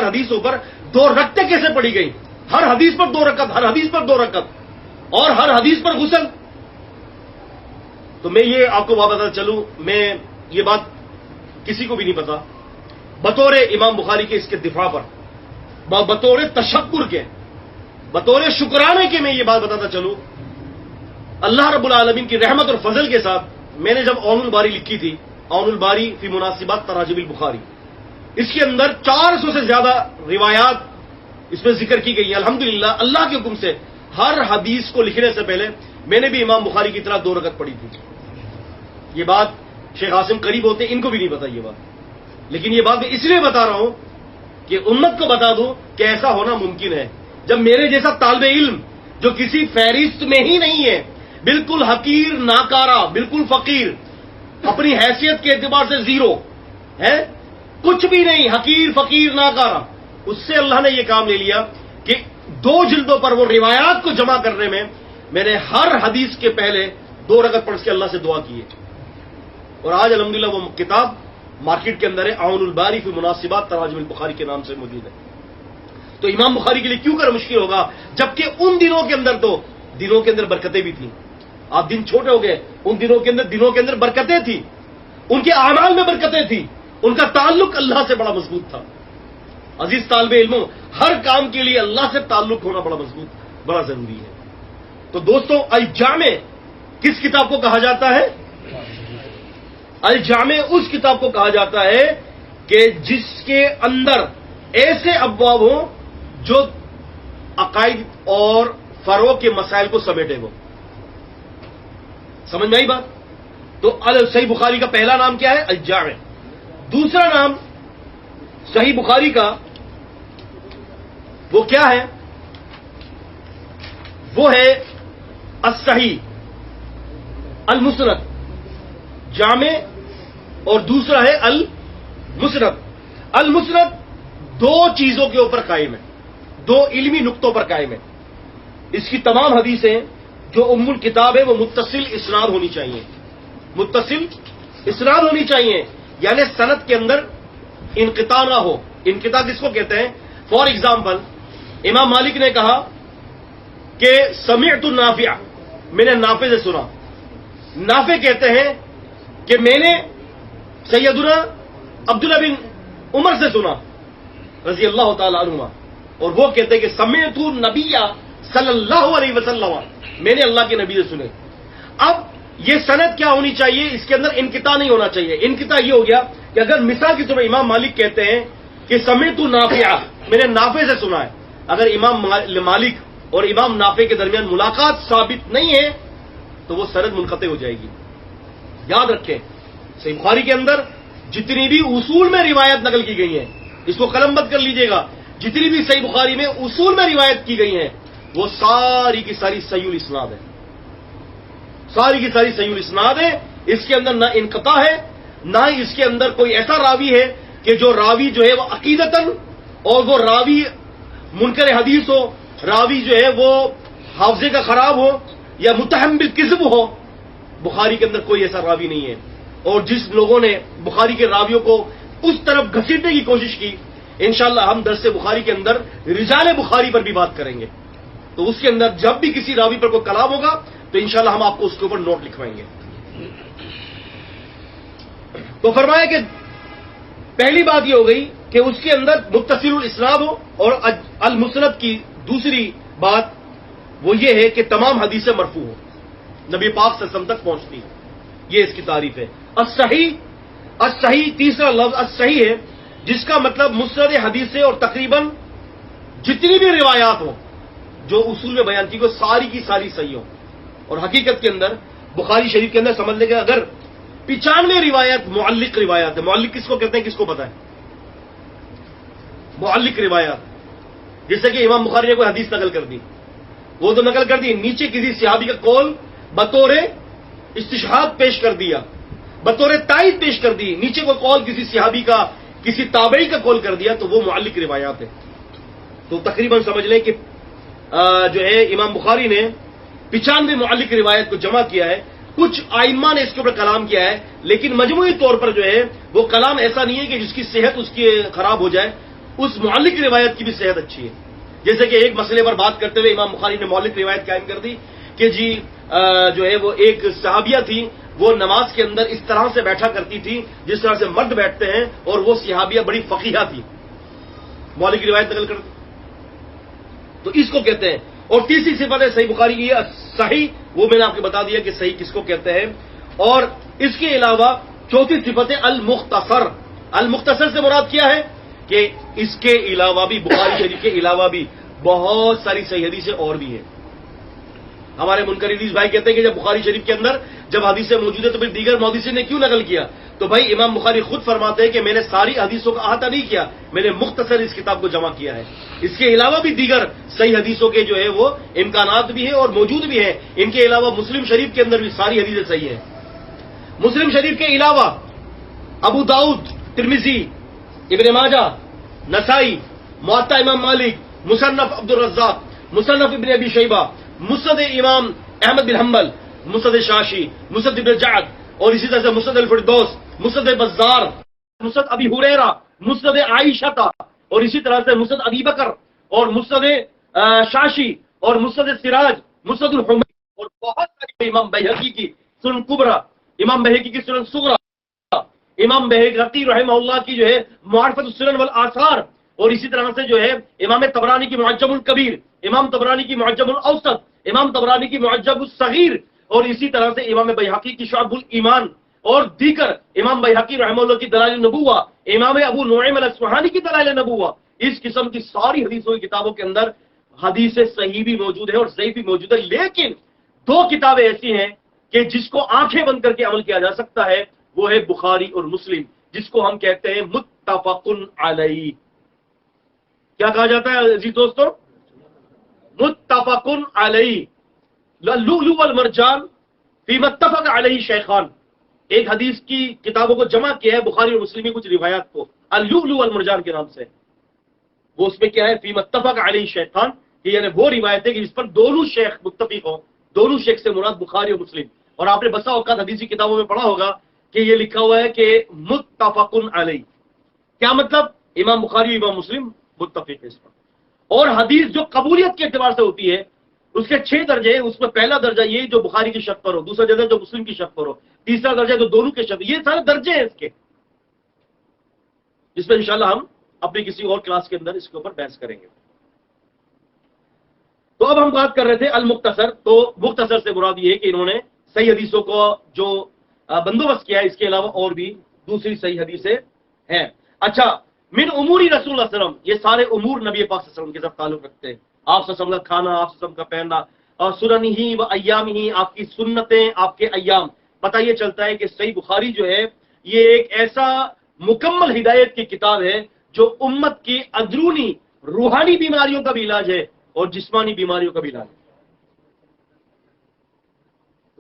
حدیثوں پر 2 رکعتیں کیسے پڑھی گئی؟ ہر حدیث پر 2 رکعت، ہر حدیث پر 2 رکعت، اور ہر حدیث پر غسل. تو میں یہ آپ کو بتاتا چلوں، میں یہ بات کسی کو بھی نہیں پتا، بطور امام بخاری کے اس کے دفاع پر، بطور تشکر کے، بطور شکرانے کے میں یہ بات بتاتا چلوں، اللہ رب العالمین کی رحمت اور فضل کے ساتھ میں نے جب عون الباری لکھی تھی، عون الباری فی مناسبات تراجم البخاری، اس کے اندر 400 سے زیادہ روایات اس میں ذکر کی گئی ہے. الحمدللہ اللہ کے حکم سے ہر حدیث کو لکھنے سے پہلے میں نے بھی امام بخاری کی طرح 2 رکعت پڑھی تھی. یہ بات شیخ عاصم قریب ہوتے ان کو بھی نہیں پتا یہ بات، لیکن یہ بات میں اس لیے بتا رہا ہوں کہ امت کو بتا دوں کہ ایسا ہونا ممکن ہے. جب میرے جیسا طالب علم جو کسی فہرست میں ہی نہیں ہے، بالکل حقیر ناکارہ، بالکل فقیر، اپنی حیثیت کے اعتبار سے زیرو ہے، کچھ بھی نہیں، حقیر فقیر ناکارہ، اس سے اللہ نے یہ کام لے لیا کہ 2 جلدوں پر وہ روایات کو جمع کرنے میں میں نے ہر حدیث کے پہلے 2 رکعت پڑھ کے اللہ سے دعا کی ہے. اور آج الحمدللہ وہ کتاب مارکیٹ کے اندر ہے، عون الباری فی مناسبات تراجم البخاری کے نام سے موجود ہے. تو امام بخاری کے لیے کیوں کر مشکل ہوگا، جبکہ ان دنوں کے اندر تو دنوں کے اندر برکتیں بھی تھیں. آپ دن چھوٹے ہو گئے، ان دنوں کے اندر برکتیں تھیں، ان کے اعمال میں برکتیں تھیں، ان کا تعلق اللہ سے بڑا مضبوط تھا. عزیز طالب علموں، ہر کام کے لیے اللہ سے تعلق ہونا بڑا مضبوط، بڑا ضروری ہے. تو دوستوں، الجامع کس کتاب کو کہا جاتا ہے؟ الجامع اس کتاب کو کہا جاتا ہے کہ جس کے اندر ایسے ابواب ہوں جو عقائد اور فروع کے مسائل کو سمیٹے وہ. سمجھ میں آئی بات؟ تو صحیح بخاری کا پہلا نام کیا ہے؟ الجامع. دوسرا نام صحیح بخاری کا وہ کیا ہے؟ وہ ہے الصحیح المسند. جامع اور دوسرا ہے المسند. المسند 2 چیزوں کے اوپر قائم ہے، 2 علمی نقطوں پر قائم ہے. اس کی تمام حدیثیں جو ام الکتاب ہے وہ متصل اسناد ہونی چاہیے. متصل اسناد ہونی چاہیے، یعنی سند کے اندر انقطاع نہ ہو. انقطاع کس کو کہتے ہیں؟ فار ایگزامپل، امام مالک نے کہا کہ سمعت النافع، میں نے نافع سے سنا. نافع کہتے ہیں کہ میں نے سیدنا عبداللہ بن عمر سے سنا رضی اللہ تعالی عنہما، اور وہ کہتے ہیں کہ سمعت النبی صلی اللہ علیہ وسلم، میں نے اللہ کے نبی سے سنے. اب یہ سند کیا ہونی چاہیے؟ اس کے اندر انقطاع نہیں ہونا چاہیے. انقطاع یہ ہو گیا کہ اگر مثال کے طور پر امام مالک کہتے ہیں کہ سمعت نافع، میں نے نافع سے سنا ہے، اگر امام مالک اور امام نافع کے درمیان ملاقات ثابت نہیں ہے تو وہ سند منقطع ہو جائے گی. یاد رکھیں، صحیح بخاری کے اندر جتنی بھی اصول میں روایت نقل کی گئی ہیں، اس کو قلم بند کر لیجئے گا، جتنی بھی صحیح بخاری میں اصول میں روایت کی گئی ہیں وہ ساری کی ساری صحیح الاسناد ہے. ساری کی ساری صحیح الاسناد ہے. اس کے اندر نہ انقطاع ہے، نہ ہی اس کے اندر کوئی ایسا راوی ہے کہ جو راوی جو ہے وہ عقیدتاً، اور وہ راوی منکر حدیث ہو، راوی جو ہے وہ حافظے کا خراب ہو یا متہم بالکذب ہو. بخاری کے اندر کوئی ایسا راوی نہیں ہے. اور جس لوگوں نے بخاری کے راویوں کو اس طرف گھسیٹنے کی کوشش کی، انشاءاللہ ہم درس بخاری کے اندر رجال بخاری پر بھی بات کریں گے. تو اس کے اندر جب بھی کسی راوی پر کوئی کلام ہوگا تو انشاءاللہ ہم آپ کو اس کے اوپر نوٹ لکھوائیں گے. تو فرمایا کہ پہلی بات یہ ہو گئی کہ اس کے اندر متصل الاسناد ہو، اور المسند کی دوسری بات وہ یہ ہے کہ تمام حدیثیں مرفوع ہو، نبی پاک صلی اللہ علیہ وسلم تک پہنچتی ہیں. یہ اس کی تعریف ہے. الصحیح تیسرا لفظ الصحیح ہے، جس کا مطلب مسند حدیث سے اور تقریباً جتنی بھی روایات ہوں جو اصول میں بیان کی گئی ساری کی ساری صحیح ہوں. اور حقیقت کے اندر بخاری شریف کے اندر سمجھ لیں کہ اگر 95 روایت معلق روایات ہے. معلق کس کو کہتے ہیں؟ کس کو پتا ہے؟ معلق روایات، جیسے کہ امام بخاری نے کوئی حدیث نقل کر دی، وہ تو نقل کر دی، نیچے کسی صحابی کا قول بطور استشہاد پیش کر دیا، بطور تائید پیش کر دی، نیچے کوئی قول کسی صحابی کا، کسی تابعی کا قول کر دیا، تو وہ معلق روایات ہے. تو تقریباً سمجھ لیں کہ جو ہے امام بخاری نے 95 معلق روایت کو جمع کیا ہے. کچھ آئمہ نے اس کے اوپر کلام کیا ہے، لیکن مجموعی طور پر جو ہے وہ کلام ایسا نہیں ہے کہ جس کی صحت اس کی خراب ہو جائے. اس معلق روایت کی بھی صحت اچھی ہے. جیسے کہ ایک مسئلے پر بات کرتے ہوئے امام بخاری نے معلق روایت قائم کر دی کہ جی جو ہے وہ ایک صحابیہ تھی، وہ نماز کے اندر اس طرح سے بیٹھا کرتی تھی جس طرح سے مرد بیٹھتے ہیں، اور وہ صحابیہ بڑی فقیہہ تھی. معلق روایت نقل کر دی. تو اس کو کہتے ہیں. اور تیسری صفت ہے صحیح بخاری کی صحیح، وہ میں نے آپ کو بتا دیا کہ صحیح کس کو کہتے ہیں. اور اس کے علاوہ چوتھی صفت ہے المختصر. المختصر سے مراد کیا ہے کہ اس کے علاوہ بھی بخاری شریف کے علاوہ بھی بہت ساری صحیح حدیثیں اور بھی ہیں. ہمارے منکر حدیث بھائی کہتے ہیں کہ جب بخاری شریف کے اندر جب حدیثیں موجود ہیں تو پھر دیگر محدثین نے کیوں نقل کیا؟ تو بھائی امام بخاری خود فرماتے ہیں کہ میں نے ساری حدیثوں کا احاطہ نہیں کیا، میں نے مختصر اس کتاب کو جمع کیا ہے. اس کے علاوہ بھی دیگر صحیح حدیثوں کے جو ہے وہ امکانات بھی ہیں اور موجود بھی ہیں. ان کے علاوہ مسلم شریف کے اندر بھی ساری حدیثیں صحیح ہیں. مسلم شریف کے علاوہ ابو داؤد، ترمذی، ابن ماجہ، نسائی، موطا امام مالک، مصنف عبد الرزاق، مصنف ابن ابی شیبہ، مسند امام احمد بن حنبل، مسند شاشی، مسند ابن جعد، اور اسی طرح سے مسند الفردوس، مسند بزار، مسند ابی ہریرہ، مسند عائشہ، اور اسی طرح سے مسند ابی بکر اور مسند شاشی اور مسند سراج، مسند الحمید، اور بہت ساری امام بیہقی کی سنن کبرى، امام بیہقی کی سنن صغرى، امام بیہقی رحمہ اللہ کی جو ہے معرفت السنن والآثار، اور اسی طرح سے جو ہے امام طبرانی کی معجم الکبیر، امام طبرانی کی معجم الاوسط، امام طبرانی کی معجم الصغیر، اور اسی طرح سے امام بیہقی کی شعب الایمان، اور دیگر امام بیہقی رحمہ اللہ کی دلائل النبوہ، امام ابو نعیم الاصفہانی کی دلائل النبوہ. اس قسم کی ساری حدیثوں کی کتابوں کے اندر حدیث صحیح بھی موجود ہے اور ضعیف بھی موجود ہے. لیکن دو کتابیں ایسی ہیں کہ جس کو آنکھیں بند کر کے عمل کیا جا سکتا ہے، وہ ہے بخاری اور مسلم، جس کو ہم کہتے ہیں متفق علیہ. کیا کہا جاتا ہے عزیز دوستو؟ متفق علیہ. اللؤلؤ والمرجان فیما اتفق علیہ شیخان. ایک حدیث کی کتابوں کو جمع کیا ہے بخاری اور مسلم کی کچھ روایات کو اللؤلؤ والمرجان کے نام سے. وہ اس میں کیا ہے؟ فیما اتفق علیہ شیخان، کہ یعنی وہ روایت ہے کہ جس پر دونوں شیخ متفق ہوں. دونوں شیخ سے مراد بخاری اور مسلم. اور آپ نے بسا اوقات حدیثی کتابوں میں پڑھا ہوگا کہ یہ لکھا ہوا ہے کہ متفق علیہ. کیا مطلب؟ امام بخاری امام مسلم متفق ہے اس پر. اور حدیث جو قبولیت کے اعتبار سے ہوتی ہے اس کے 6 درجے ہیں. اس میں پہلا درجہ یہ جو بخاری کی شرط پر ہو، دوسرا درجہ جو مسلم کی شرط پر ہو، تیسرا درجہ جو دونوں کے شرط. یہ سارے درجے ہیں اس کے، جس میں انشاءاللہ ہم اپنی کسی اور کلاس کے اندر اس کے اوپر بحث کریں گے. تو اب ہم بات کر رہے تھے المختصر. تو مختصر سے مراد یہ ہے کہ انہوں نے صحیح حدیثوں کو جو بندوبست کیا ہے، اس کے علاوہ اور بھی دوسری صحیح حدیثیں ہیں. اچھا، من اموری رسول اللہ صلی اللہ علیہ وسلم، یہ سارے امور نبی پاک صلی اللہ علیہ وسلم کے ساتھ تعلق رکھتے ہیں. آپ صلی اللہ علیہ وسلم کا کھانا، آپ صلی اللہ علیہ وسلم کا پہننا، اور سنن ہی و ایام ہی، آپ کی سنتیں، آپ کے ایام. پتہ یہ چلتا ہے کہ صحیح بخاری جو ہے یہ ایک ایسا مکمل ہدایت کی کتاب ہے جو امت کی اندرونی روحانی بیماریوں کا بھی علاج ہے اور جسمانی بیماریوں کا بھی علاج ہے.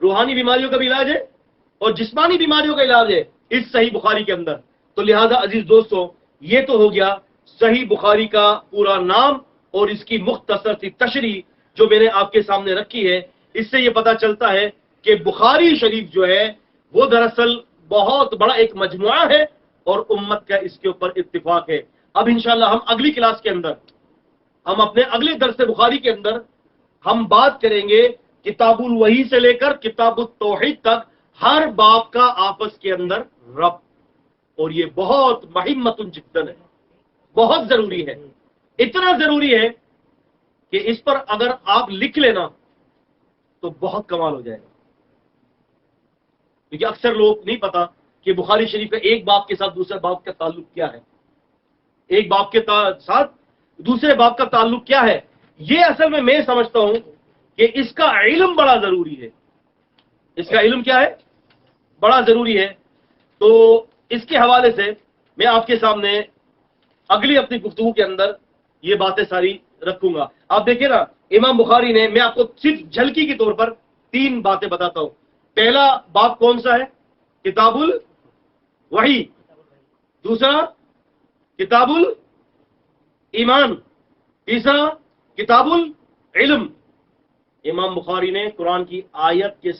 روحانی بیماریوں کا بھی علاج ہے اور جسمانی بیماریوں کا علاج ہے اس صحیح بخاری کے اندر. تو لہذا عزیز دوستو، یہ تو ہو گیا صحیح بخاری کا پورا نام اور اس کی مختصر سی تشریح جو میں نے آپ کے سامنے رکھی ہے. اس سے یہ پتا چلتا ہے کہ بخاری شریف جو ہے وہ دراصل بہت بڑا ایک مجموعہ ہے اور امت کا اس کے اوپر اتفاق ہے. اب انشاءاللہ ہم اگلی کلاس کے اندر، ہم اپنے اگلے درس بخاری کے اندر ہم بات کریں گے کتاب الوحی سے لے کر کتاب التوحید تک ہر باب کا آپس کے اندر ربط. اور یہ بہت مہمۃ جدا ہے، بہت ضروری ہے. اتنا ضروری ہے کہ اس پر اگر آپ لکھ لینا تو بہت کمال ہو جائے گا. کیونکہ اکثر لوگ نہیں پتا کہ بخاری شریف کا ایک باب کے ساتھ دوسرے باب کا تعلق کیا ہے، ایک باب کے ساتھ دوسرے باب کا تعلق کیا ہے. یہ اصل میں سمجھتا ہوں کہ اس کا علم بڑا ضروری ہے. اس کا علم کیا ہے؟ بڑا ضروری ہے. تو اس کے حوالے سے میں آپ کے سامنے اگلی اپنی گفتگو کے اندر یہ باتیں ساری رکھوں گا. آپ دیکھیں نا، امام بخاری نے، میں آپ کو صرف جھلکی کے طور پر 3 باتیں بتاتا ہوں. پہلا باب کون سا ہے؟ کتاب الوحی. دوسرا کتاب الایمان. تیسرا کتاب العلم. امام بخاری نے قرآن کی آیت کے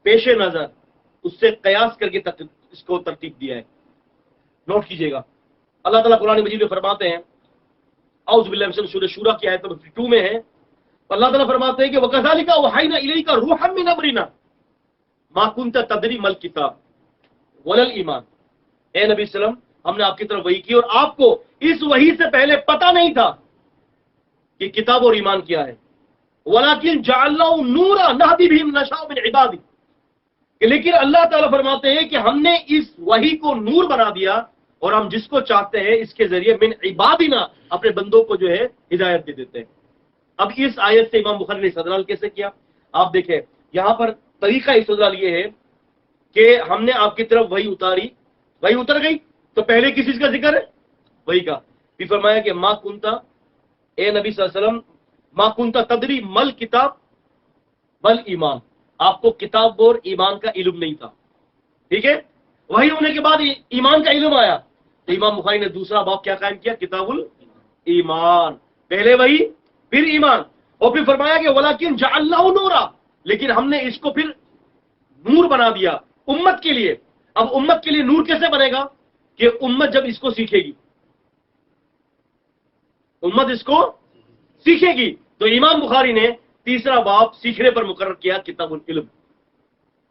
پیش نظر اس سے قیاس کر کے اس کو ترتیب دیا ہے. نوٹ کیجئے گا. اللہ تعالیٰ قرآن مجید میں فرماتے ہیں، اعوذ باللہ من سورہ شورى کی آیت نمبر 2 میں ہے، اللہ تعالیٰ فرماتے ہیں کہ وَكَذَلِكَ أَوْحَيْنَا إِلَيْكَ رُوحًا مِّنْ أَمْرِنَا مَا كُنْتَ تَدْرِي مَا الْكِتَابُ وَلَا الْإِيمَانُ. اے نبی صلی اللہ علیہ وسلم، ہم نے آپ کی طرف وحی کی اور آپ کو اس وحی سے پہلے پتہ نہیں تھا کہ کتاب اور ایمان کیا ہے. وَلَكِنْ جَعَلْنَاهُ نُورًا نَهْدِي بِهِ مَن نَّشَاءُ مِنْ عِبَادِنَا. لیکن اللہ تعالیٰ فرماتے ہیں کہ ہم نے اس وحی کو نور بنا دیا اور ہم جس کو چاہتے ہیں اس کے ذریعے من عبادنا اپنے بندوں کو جو ہے ہدایت دے دیتے ہیں. اب اس آیت سے امام بخاری نے استدلال کیسے کیا؟ آپ دیکھیں یہاں پر طریقہ استدلال یہ ہے کہ ہم نے آپ کی طرف وہی اتاری، وہی اتر گئی تو پہلے کس چیز کا ذکر ہے؟ وہی کا. پھر فرمایا کہ ما کنتا، اے نبی صلی اللہ علیہ وسلم، ما کنتا تدری مل کتاب بل ایمان، آپ کو کتاب اور ایمان کا علم نہیں تھا. ٹھیک ہے، وہی ہونے کے بعد ایمان کا علم آیا تو امام بخاری نے دوسرا باب کیا قائم کیا؟ کتاب الایمان. پہلے وہی پھر ایمان، اور پھر فرمایا کہ ولیکن جعلناہ نورا، لیکن ہم نے اس کو پھر نور بنا دیا امت کے لیے. اب امت کے لیے نور کیسے بنے گا؟ کہ امت جب اس کو سیکھے گی، امت اس کو سیکھے گی. تو امام بخاری نے تیسرا باب سیکھنے پر مقرر کیا کتاب العلم.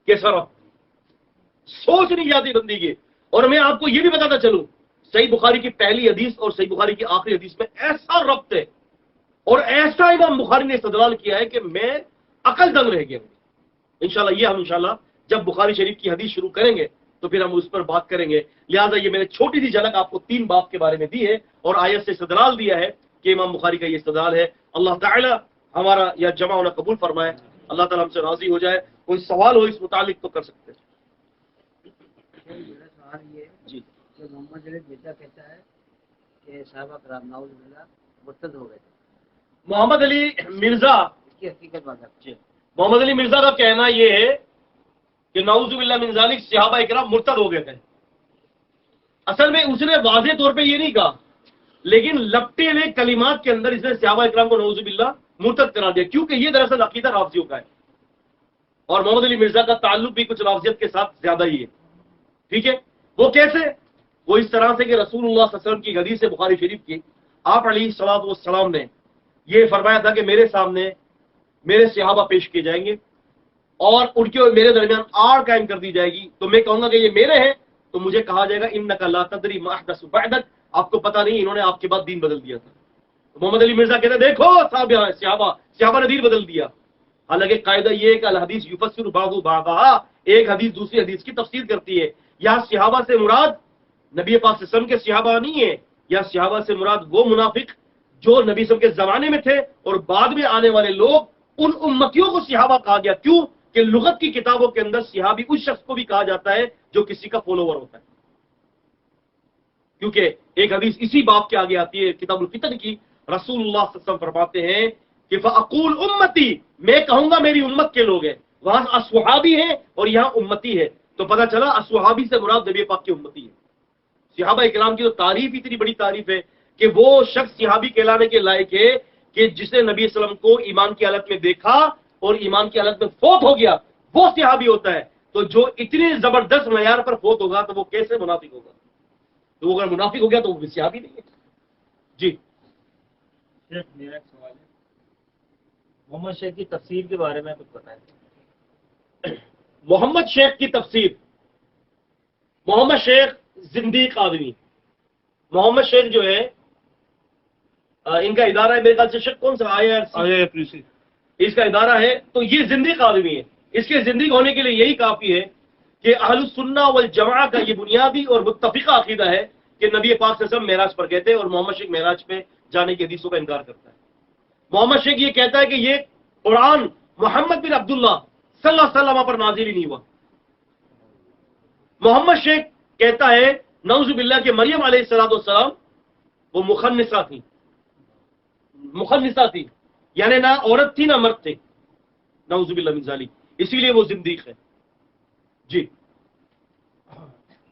کیسا ربط؟ سوچ نہیں جاتی بندی کی. اور میں آپ کو یہ بھی بتاتا چلوں، صحیح بخاری کی پہلی حدیث اور صحیح بخاری کی آخری حدیث میں ایسا ربط ہے اور ایسا امام بخاری نے استدلال کیا ہے کہ میں عقل دنگ رہ گیا. انشاءاللہ یہ ہم انشاءاللہ جب بخاری شریف کی حدیث شروع کریں گے تو پھر ہم اس پر بات کریں گے. لہٰذا یہ میں نے چھوٹی سی جھلک آپ کو 3 باب کے بارے میں دی ہے اور آیت سے استدلال دیا ہے کہ امام بخاری کا یہ استدلال ہے. اللہ تعالی ہمارا یا جمع ہونا قبول فرمائے، اللہ تعالی ہم سے راضی ہو جائے. کوئی سوال ہو اس متعلق تو کر سکتے ہیں. میرا سوال یہ ہے جی، کہ محمد علی مرزا کہتا ہے کہ صحابہ کرام نعوذ باللہ مرتد ہو گئے تھے، محمد علی مرزا، اس کی حقیقت بات ہے. جی، محمد علی مرزا کا کہنا یہ ہے کہ نعوذ باللہ من ذالک صحابہ اکرام مرتد ہو گئے تھے. اصل میں اس نے واضح طور پہ یہ نہیں کہا، لیکن لپٹے ہوئے کلمات کے اندر اس نے صحابہ اکرام کو نعوذ باللہ مرتد کرا دیا، کیونکہ یہ دراصل عقیدہ رافضیوں کا ہے اور محمد علی مرزا کا تعلق بھی کچھ رافضیت کے ساتھ زیادہ ہی ہے. ٹھیک ہے، وہ کیسے؟ وہ اس طرح سے کہ رسول اللہ صلی اللہ علیہ وسلم کی حدیث ہے بخاری شریف کی، آپ علیہ الصلوۃ والسلام نے یہ فرمایا تھا کہ میرے سامنے میرے صحابہ پیش کیے جائیں گے اور ان کے میرے درمیان آڑ قائم کر دی جائے گی، تو میں کہوں گا کہ یہ میرے ہیں، تو مجھے کہا جائے گا انک لا تدری ما احدث بعدک، آپ کو پتہ نہیں انہوں نے آپ کے بعد دین بدل دیا تھا. تو محمد علی مرزا کہتے ہیں دیکھو صحابہ نے دین بدل دیا. حالانکہ قاعدہ یہ ہے کہ الحدیث یفسر بعض بعضا، ایک حدیث دوسری حدیث کی تفسیر کرتی ہے. یہاں صحابہ سے مراد نبی پاک صلی اللہ علیہ وسلم کے صحابہ نہیں ہے، یا صحابہ سے مراد وہ منافق جو نبی صلی اللہ علیہ وسلم کے زمانے میں تھے اور بعد میں آنے والے لوگ، ان امتیوں کو صحابہ کہا گیا. کیوں کہ لغت کی کتابوں کے اندر صحابی اس شخص کو بھی کہا جاتا ہے جو کسی کا فالوور ہوتا ہے. کیونکہ ایک حدیث اسی باب کے آگے آتی ہے کتاب الفتن کی، رسول اللہ صلی اللہ علیہ وسلم فرماتے ہیں کہ فاقول امتی، میں کہوں گا میری امت کے لوگ ہیں. وہاں اصحابی ہیں اور یہاں امتی ہے، تو پتہ چلا اصحابی سے مراد نبی پاک کی امتی ہے. صحابہ اکرام کی تو تعریف اتنی بڑی تعریف ہے کہ وہ شخص صحابی کہلانے کے لائق ہے کہ جس نے نبی صلی اللہ علیہ وسلم کو ایمان کی حالت میں دیکھا اور ایمان کی حالت میں فوت ہو گیا، وہ صحابی ہوتا ہے. تو جو اتنے زبردست معیار پر فوت ہوگا تو وہ کیسے منافق ہوگا؟ تو وہ اگر منافق ہو گیا تو وہ بھی صحابی نہیں ہے. جی شیخ میرا ایک سوال ہے، محمد شیخ کی تفسیر کے بارے میں کچھ بتائیں. محمد شیخ کی تفسیر، محمد شیخ زندیق آدمی. محمد شیخ جو ہے ان کا ادارہ ہے میرے خیال سے، شیخ کون سا IRC اس کا ادارہ ہے. تو یہ زندیق آدمی ہے. اس کے زندیق ہونے کے لیے یہی کافی ہے کہ اہل السنہ والجماعہ کا یہ بنیادی اور متفقہ عقیدہ ہے کہ نبی پاک صلی اللہ علیہ وسلم معراج پر گئے تھے اور محمد شیخ معراج پہ جانے کی حدیثوں کا انکار کرتا ہے. محمد شیخ یہ کہتا ہے کہ یہ قرآن محمد بن عبداللہ صلی اللہ علیہ وسلم پر نازل ہی نہیں ہوا. محمد شیخ کہتا ہے نعوذ باللہ کہ مریم علیہ السلام وہ مخنثہ تھی، یعنی نہ عورت تھی نہ مرد تھے، نعوذ باللہ من ذالک، اسی لیے وہ زندیق ہے. جی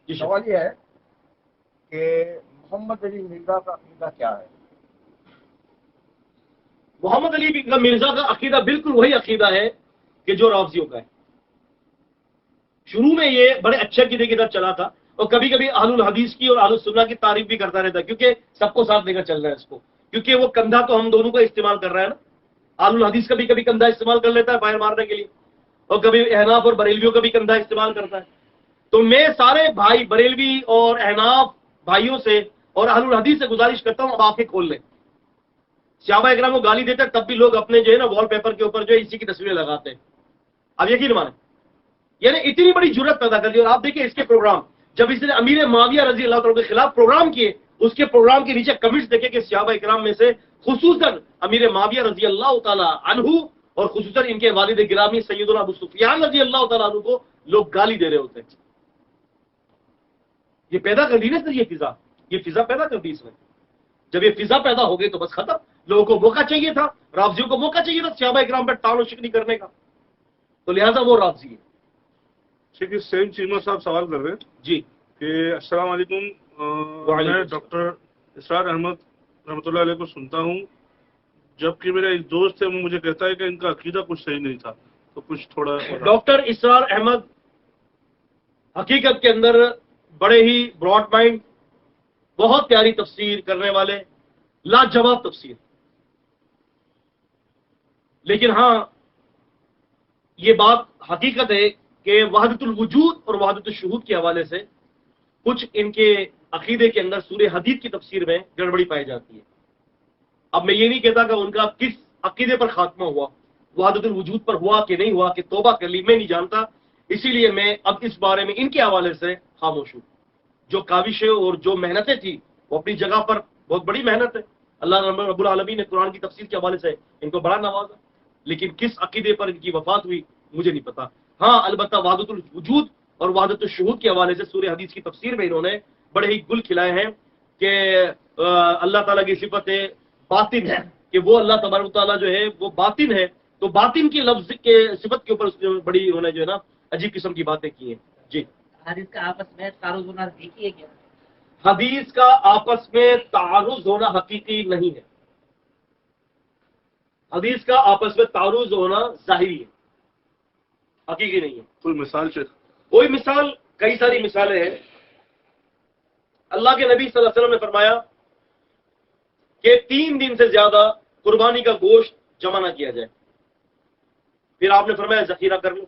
سوال یہ ہے کہ محمد علی مرزا کا عقیدہ کیا ہے؟ محمد علی مرزا کا عقیدہ بالکل وہی عقیدہ ہے کہ جو رافضیوں کا ہے. شروع میں یہ بڑے اچھے عقیدے کی طرف چلا تھا اور کبھی کبھی اہل الحدیث کی اور اہل السنہ کی تعریف بھی کرتا رہتا ہے، کیونکہ سب کو ساتھ لے کر چل رہا ہے اس کو، کیونکہ وہ کندھا تو ہم دونوں کا استعمال کر رہا ہے نا. اہل الحدیث کا بھی کبھی کندھا استعمال کر لیتا ہے باہر مارنے کے لیے، اور کبھی احناف اور بریلویوں کا بھی کندھا استعمال کرتا ہے. تو میں سارے بھائی بریلوی اور احناف بھائیوں سے اور اہل الحدیث سے گزارش کرتا ہوں اب آنکھیں کھول لیں. صحابہ اکرام کو گالی دیتے تب بھی لوگ اپنے جو ہے نا وال پیپر کے اوپر جو ہے اسی کی تصویریں لگاتے ہیں. اب یقین مانیں، یعنی اتنی بڑی جرت پیدا کر دی. اور آپ دیکھیں اس کے پروگرام جب اس نے امیر معاویہ رضی اللہ تعالیٰ کے خلاف پروگرام کیے، اس کے پروگرام کے نیچے کمنٹس دیکھے کہ صحابہ کرام میں سے خصوصاً امیر معاویہ رضی اللہ تعالیٰ عنہ اور خصوصاً ان کے والد گرامی سیدنا ابو سفیان رضی اللہ تعالیٰ عنہ کو لوگ گالی دے رہے ہوتے ہیں۔ یہ پیدا کر دی نا سر، یہ فضا پیدا کر دی اس نے۔ جب یہ فضا پیدا ہو گئی تو بس ختم، لوگوں کو موقع چاہیے تھا، رافضیوں کو موقع چاہیے تھا صحابہ کرام پر تعان و شکنی کرنے کا، تو لہذا وہ رافضی ہے۔ ٹھیک ہے، سیم چیمہ صاحب سوال کر رہے ہیں جی کہ السلام علیکم، میں ڈاکٹر اسرار احمد رحمۃ اللہ علیہ کو سنتا ہوں، جبکہ میرا ایک دوست ہے وہ مجھے کہتا ہے کہ ان کا عقیدہ کچھ صحیح نہیں تھا، تو کچھ تھوڑا ڈاکٹر اسرار احمد حقیقت کے اندر بڑے ہی براڈ مائنڈ، بہت پیاری تفسیر کرنے والے، لاجواب تفسیر، لیکن ہاں یہ بات حقیقت ہے کہ وحدت الوجود اور وحدت الشہود کے حوالے سے کچھ ان کے عقیدے کے اندر سورہ حدید کی تفسیر میں گڑبڑی پائی جاتی ہے۔ اب میں یہ نہیں کہتا کہ ان کا کس عقیدے پر خاتمہ ہوا، وحدت الوجود پر ہوا کہ نہیں ہوا، کہ توبہ کر لی، میں نہیں جانتا، اسی لیے میں اب اس بارے میں ان کے حوالے سے خاموش ہوں۔ جو کاوشیں اور جو محنتیں تھی وہ اپنی جگہ پر بہت بڑی محنت ہے، اللہ رب العالمین نے قرآن کی تفسیر کے حوالے سے ان کو بڑا نوازا، لیکن کس عقیدے پر ان کی وفات ہوئی مجھے نہیں پتا۔ ہاں البتہ وحدت الوجود اور وحدت الشہود کے حوالے سے سورہ حدیث کی تفسیر میں انہوں نے بڑے ہی گل کھلائے ہیں کہ اللہ تعالیٰ کی صفت باطن ہے، کہ وہ اللہ تبارک و تعالیٰ جو ہے وہ باطن ہے، تو باطن کی لفظ کے صفت کے اوپر بڑی انہوں نے جو ہے نا عجیب قسم کی باتیں کی ہیں۔ جی حدیث کا آپس میں تعارض ہونا حقیقی ہے کیا؟ حدیث کا آپس میں تعارض ہونا حقیقی نہیں ہے، حدیث کا آپس میں تعارض ہونا ظاہری ہے، حقیقی نہیں ہے۔ کوئی مثال شیخ؟ کوئی مثال، کئی ساری مثالیں ہیں۔ اللہ کے نبی صلی اللہ علیہ وسلم نے فرمایا کہ 3 دن سے زیادہ قربانی کا گوشت جمع نہ کیا جائے، پھر آپ نے فرمایا ذخیرہ کر لو۔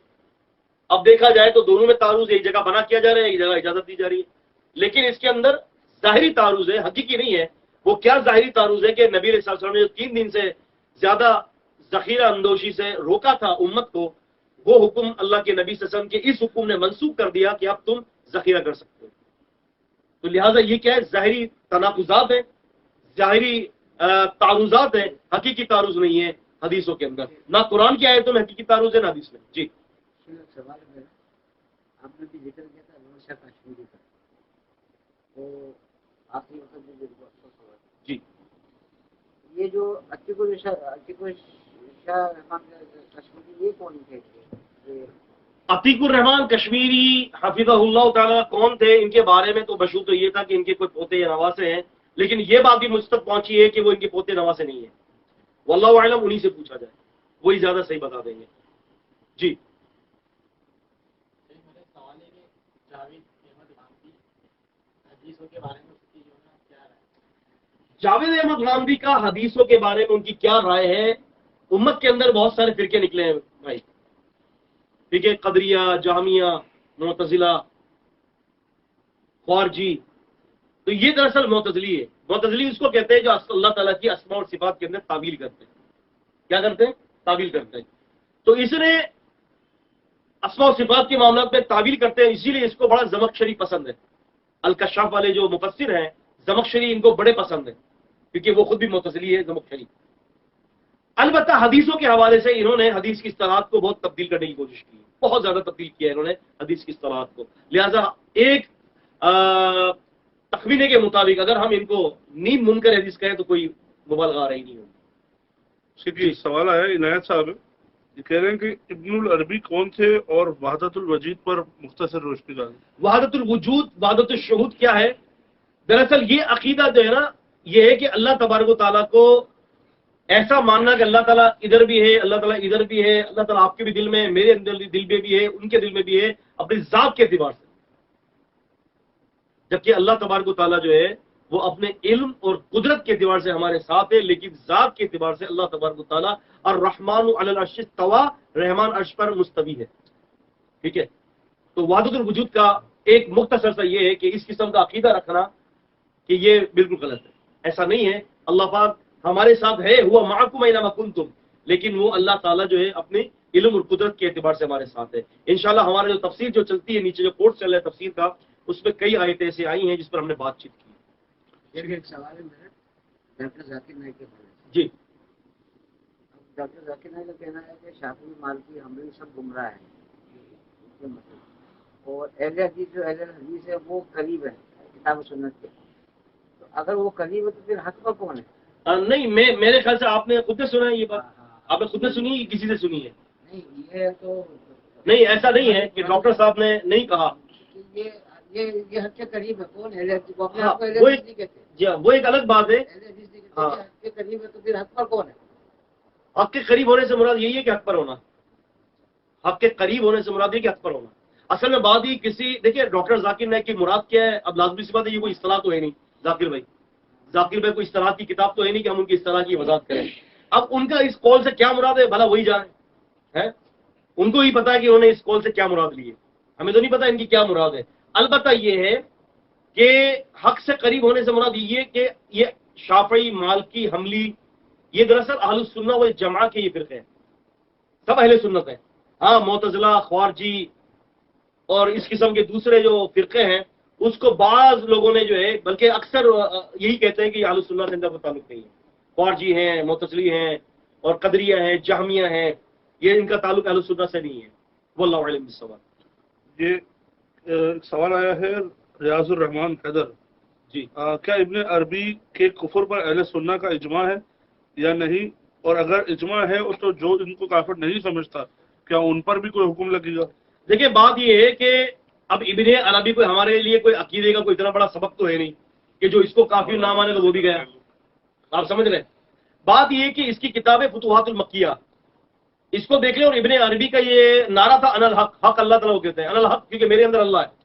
اب دیکھا جائے تو دونوں میں تعارض ہے، ایک جگہ منع کیا جا رہا ہے، ایک جگہ اجازت دی جا رہی ہے، لیکن اس کے اندر ظاہری تعارض ہے، حقیقی نہیں ہے۔ وہ کیا ظاہری تعارض ہے کہ نبی صلی اللہ علیہ وسلم نے جو 3 دن سے زیادہ ذخیرہ اندوشی سے روکا تھا امت کو، وہ حکم اللہ کے نبی صلی اللہ علیہ وسلم کے اس حکم نے منسوخ کر دیا کہ اب تم ذخیرہ کر سکتے ہو۔ تو لہٰذا یہ کیا ہے؟ ظاہری تناقضات ہیں، ظاہری تعارضات ہیں، حقیقی تعارض نہیں ہے حدیثوں کے اندر، نہ قرآن کی آیتوں میں حقیقی تعارض ہے نہ حدیث میں۔ جی سوال ہے، آپ نے بھی ذکر کیا تھا نور شاہ کشمیری کا، تو آخری وقت میں جو افسوس ہوا جی یہ جو عتیق شاہ رحمان کشمیری، یہ کون تھے؟ عتیق الرحمان کشمیری حفظہ اللہ تعالیٰ کون تھے؟ ان کے بارے میں تو مشہور تو یہ تھا کہ ان کے کوئی پوتے یا نواسے ہیں، لیکن یہ بات بھی مجھ تک پہنچی ہے کہ وہ ان کے پوتے نواسے نہیں ہیں۔ واللہ اعلم، انہی سے پوچھا جائے، وہی زیادہ صحیح بتا دیں گے۔ جی جاوید احمد غامدی کا حدیثوں کے بارے میں ان کی کیا رائے ہے؟ امت کے اندر بہت سارے فرقے نکلے ہیں بھائی، ٹھیک ہے، قدریہ، جہمیہ، معتزلہ، خوارجی، تو یہ دراصل معتزلی ہے۔ معتزلی اس کو کہتے ہیں جو اللہ تعالیٰ کی اسماء اور صفات کے اندر تعویل کرتے ہیں۔ کیا کرتے ہیں؟ تعویل کرتے ہیں۔ تو اس نے اسماء و صفات کے معاملات میں تعویل کرتے ہیں، اسی لیے اس کو بڑا زمخشری پسند ہے۔ الکشاف والے جو مفسر ہیں زمخشری ان کو بڑے پسند ہیں، کیونکہ وہ خود بھی معتزلی ہے زمخشری۔ البتہ حدیثوں کے حوالے سے انہوں نے حدیث کی اصطلاحات کو بہت تبدیل کرنے کی کوشش کی، بہت زیادہ تبدیل کیا ہے انہوں نے حدیث کی اصطلاحات کو، لہذا ایک تخمینے کے مطابق اگر ہم ان کو نیم منکر حدیث کہیں تو کوئی مبالغہ رہی نہیں ہوگی۔ جی سوال آیا عنایت صاحب، یہ کہہ رہے ہیں کہ ابن العربی کون تھے اور وحدت الوجود پر مختصر روشنی ڈالیں۔ وحدت الوجود، وحدت الشہود کیا ہے؟ دراصل یہ عقیدہ جو ہے نا، یہ ہے کہ اللہ تبارک و تعالیٰ کو ایسا ماننا کہ اللہ تعالیٰ ادھر بھی ہے، اللہ تعالیٰ ادھر بھی ہے، اللہ تعالیٰ آپ کے بھی دل میں، میرے دل میں بھی ہے، ان کے دل میں بھی ہے، اپنی ذات کے اعتبار سے، جبکہ اللہ تبارک و تعالیٰ جو ہے وہ اپنے علم اور قدرت کے اعتبار سے ہمارے ساتھ ہے، لیکن ذات کے اعتبار سے اللہ تبارک و تعالیٰ الرحمن علی العرش استویٰ، رحمان عرش پر مستوی ہے، ٹھیک ہے۔ تو وحدت الوجود کا ایک مختصر سا یہ ہے کہ اس قسم کا عقیدہ رکھنا کہ یہ بالکل غلط ہے، ایسا نہیں ہے۔ اللہ پاک ہمارے ساتھ ہے، ہوا معکم اینما کنتم، لیکن وہ اللہ تعالیٰ جو ہے اپنے علم اور قدرت کے اعتبار سے ہمارے ساتھ ہے۔ انشاءاللہ ہمارے جو تفسیر جو چلتی ہے نیچے جو کورس چل رہا ہے تفسیر کا، اس میں کئی آیتیں ایسی آئی ہیں جس پر ہم نے بات چیت کی. ایک سوال ہے میرا ڈاکٹر ذاکر نائک کے بارے میں. جی ڈاکٹر ذاکر نائک کا کہنا ہے کہ شافعی مالکی حنبلی سب گمراہ ہیں اور اہل حدیث جو اہل حدیث ہے وہ قریب ہے کتاب و سنت کے. تو اگر وہ قریب ہے تو پھر حق پر کون ہے؟ نہیں میرے خیال سے آپ نے خود نے سنا ہے یہ بات. آپ نے خود نے سنی ہے کہ کسی سے سنی ہے؟ نہیں یہ تو نہیں ایسا نہیں ہے کہ ڈاکٹر صاحب نے نہیں کہا. یہ حق کے قریب ہے کون اہل حدیث؟ وہ اپنے ہاں، آپ کو اہل وہ حدیث نہیں کہتے. جی ہاں، وہ ایک الگ بات ہے. اہل حدیث نہیں کہتے ہاں. کہ حق کے قریب ہے تو پھر حق پر کون ہے؟ حق کے قریب ہونے سے مراد یہی ہے کہ حق پر ہونا. حق کے قریب ہونے سے مراد یہ کہ حق پر ہونا. اصل میں بات ہی دیکھیے ڈاکٹر ذاکر نائک کی مراد کیا ہے. اب لازمی سی بات ہے یہ کوئی اصطلاح تو ہے نہیں. ذاکر بھائی کوئی اصطلاح کی کتاب تو ہے نہیں کہ ہم ان کی اصطلاح کی وضاحت کریں. اب ان کا اس قول سے کیا مراد ہے بھلا وہی جانے ہے. ان کو ہی پتا ہے کہ انہوں نے اس قول سے کیا مراد لی ہے. ہمیں تو نہیں پتا ان کی کیا مراد ہے. البتہ یہ ہے کہ حق سے قریب ہونے سے مراد یہ کہ یہ شافعی مالکی حنبلی یہ دراصل اہل السنہ والجماعہ کے یہ فرقے ہیں. سب اہل سنت ہیں. ہاں معتزلہ خوارجی اور اس قسم کے دوسرے جو فرقے ہیں اس کو بعض لوگوں نے جو ہے بلکہ اکثر یہی کہتے ہیں کہ یہ اہل السنہ سے اندر کوئی تعلق نہیں ہے. خوارجی ہیں معتزلی ہیں اور قدریہ ہیں جہمیہ ہیں یہ ان کا تعلق اہل السنہ سے نہیں ہے. واللہ اعلم بالصواب. یہ ایک سوال آیا ہے ریاض الرحمان حیدر. جی کیا ابن عربی کے کفر پر اہل سنہ کا اجماع ہے یا نہیں؟ اور اگر اجماع ہے تو جو ان کو کافر نہیں سمجھتا کیا ان پر بھی کوئی حکم لگے گا؟ دیکھیں بات یہ ہے کہ اب ابن عربی کوئی ہمارے لیے کوئی عقیدے کا کوئی اتنا بڑا سبق تو ہے نہیں کہ جو اس کو کافر نہ مانے تو وہ بھی گیا. آپ سمجھ رہے ہیں. بات یہ ہے کہ اس کی کتاب ہے فتوحات المکیہ. اس کو دیکھ لیں. اور ابن عربی کا یہ نعرہ تھا ان الحق. حق اللہ تعالیٰ کو کہتے ہیں ان الحق کیونکہ میرے اندر اللہ ہے.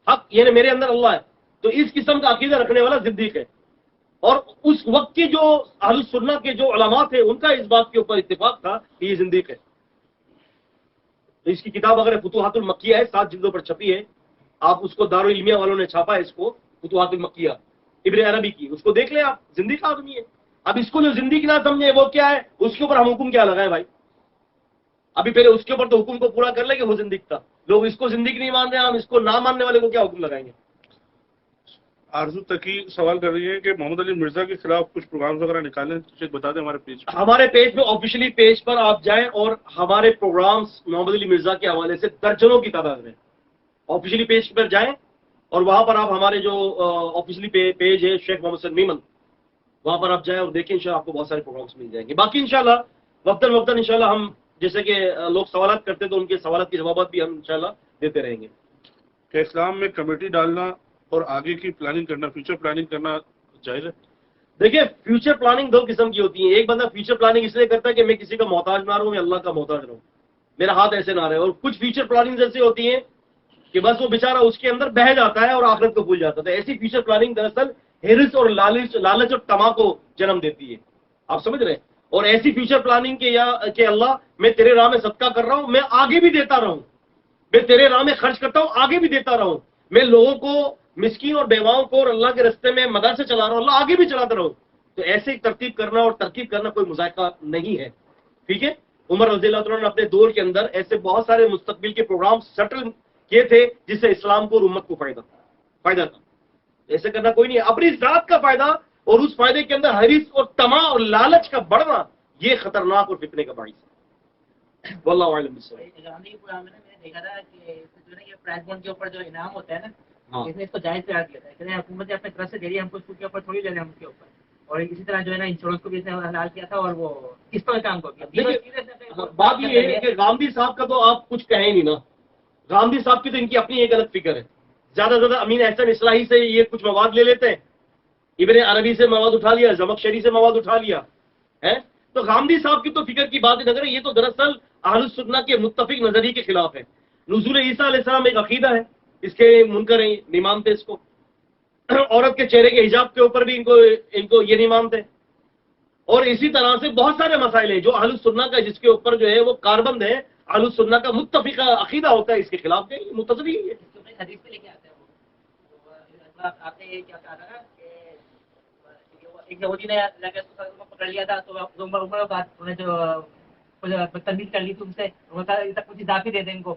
حق یعنی میرے اندر اللہ ہے. تو اس قسم کا عقیدہ رکھنے والا زندیق ہے. اور اس وقت کی جو اہل السنہ کے جو علماء تھے ان کا اس بات کے اوپر اتفاق تھا کہ یہ زندیق ہے. تو اس کی کتاب اگر فتوحات المکیہ ہے 7 جلدوں پر چھپی ہے. آپ اس کو دارالعلمیہ والوں نے چھاپا ہے اس کو فتوحات المکیہ ابن عربی کی. اس کو دیکھ لیں آپ. زندیق آدمی ہے. اب اس کو جو زندیق نہ سمجھے وہ کیا ہے اس کے اوپر ہم حکم کیا لگائیں بھائی. ابھی پہلے اس کے اوپر تو حکم کو پورا کر لیں کہ وہ زندیق تھا. لوگ اس کو زندیق نہیں مان رہے. ہم اس کو نہ ماننے والے کو کیا حکم لگائیں گے. آرزو تقی سوال کر رہی ہے کہ محمد علی مرزا کے خلاف کچھ پروگرامز وغیرہ نکالیں تو بتا دیں ہمارے پیج پہ. ہمارے پیج پہ آفیشلی پیج پر آپ جائیں اور ہمارے پروگرامز محمد علی مرزا کے حوالے سے درجنوں کی تعداد میں آفیشلی پیج پر جائیں اور وہاں پر آپ ہمارے جو آفیشلی پیج ہے شیخ محمد سن میمن وہاں پر آپ جائیں اور دیکھیں انشاءاللہ آپ کو بہت سارے پروگرامز مل جائیں گے. باقی انشاءاللہ وقتاً انشاءاللہ ہم جیسے کہ لوگ سوالات کرتے تو ان کے سوالات کے جوابات بھی ہم انشاءاللہ دیتے رہیں گے. کہ اسلام میں کمیٹی ڈالنا اور آگے کی پلاننگ کرنا فیوچر پلاننگ کرنا جائز ہے؟ دیکھیں فیوچر پلاننگ 2 قسم کی ہوتی ہے. ایک بندہ فیوچر پلاننگ اس لیے کرتا ہے کہ میں کسی کا محتاج نہ رہوں میں اللہ کا محتاج رہوں میرا ہاتھ ایسے نہ رہے. اور کچھ فیوچر پلاننگ ایسی ہوتی ہیں کہ بس وہ بیچارہ اس کے اندر بہہ جاتا ہے اور آخرت کو بھول جاتا ہے. ایسی فیوچر پلاننگ دراصل ہرس اور لالچ اور طمع کو جنم دیتی ہے. آپ سمجھ رہے ہیں. اور ایسی فیوچر پلاننگ کہ اللہ میں تیرے راہ میں صدقہ کر رہا ہوں میں آگے بھی دیتا رہوں. میں تیرے راہ میں خرچ کرتا ہوں آگے بھی دیتا رہوں. میں لوگوں کو مسکین اور بیواؤں کو اور اللہ کے رستے میں مدد سے چلا رہا ہوں اللہ آگے بھی چلاتا رہوں. تو ایسے ترتیب کرنا اور ترکیب کرنا کوئی مذائقہ نہیں ہے. ٹھیک ہے. عمر رضی اللہ عنہ نے اپنے دور کے اندر ایسے بہت سارے مستقبل کے پروگرام سیٹل کیے تھے جس سے اسلام کو اور امت کو فائدہ تھا. ایسے کرنا کوئی نہیں ہے. اپنی ذات کا فائدہ اور اس فائدے کے اندر حریص اور طمع اور لالچ کا بڑھنا یہ خطرناک اور فتنے کا باعث ہے. واللہ اعلم بالصواب. گاندھی کے پروگرام میں میں نے دیکھا تھا کہ جو ہے یہ پرائز بانڈ کے اوپر جو انعام ہوتا ہے نا ہاں. اس نے اس کو جائز قرار دیا تھا کہ حکومت نے اپنے طرف سے دے دیا ہم کو اس کے اوپر تھوڑی لے لیں ہم اس کے اوپر. اور اسی طرح جو ہے نا انشورنس کو بھی اس نے حلال کیا تھا اور وہ قسطوں کے کام کو کیا. دیکھیے بات یہ ہے کہ گاندھی صاحب کا تو آپ کچھ کہیں نہیں نا. گاندھی صاحب کی تو ان کی اپنی ایک الگ فکر ہے. زیادہ سے زیادہ امین احسن اصلاحی سے یہ کچھ مواد لے لیتے ہیں. ابن عربی سے مواد اٹھا لیا زمخشری سے مواد اٹھا لیا ہے. تو گاندھی صاحب کی تو فکر کی بات نظر ہے. یہ تو دراصل اہل السنہ کے متفق نظریے کے خلاف ہے. نزول عیسیٰ علیہ السلام ایک عقیدہ ہے اس کے منکر ہیں نہیں مانتے اس کو. عورت کے چہرے کے حجاب کے اوپر بھی ان کو یہ نہیں مانتے. اور اسی طرح سے بہت سارے مسائل ہیں جو اہل السنہ کا جس کے اوپر جو ہے وہ کاربند ہے اہل السنہ کا متفق عقیدہ ہوتا ہے اس کے خلاف کے متصوی ہے. حدیث پہ لے کے آتے ہیں وہ آپ نے یہ کیا کہا تھا کہ ایک یہودی نے پکڑ لیا تھا تو عمر بات انہوں نے جو تنبیہ کر لی تھی ان سے کچھ اضافی دے دیں ان کو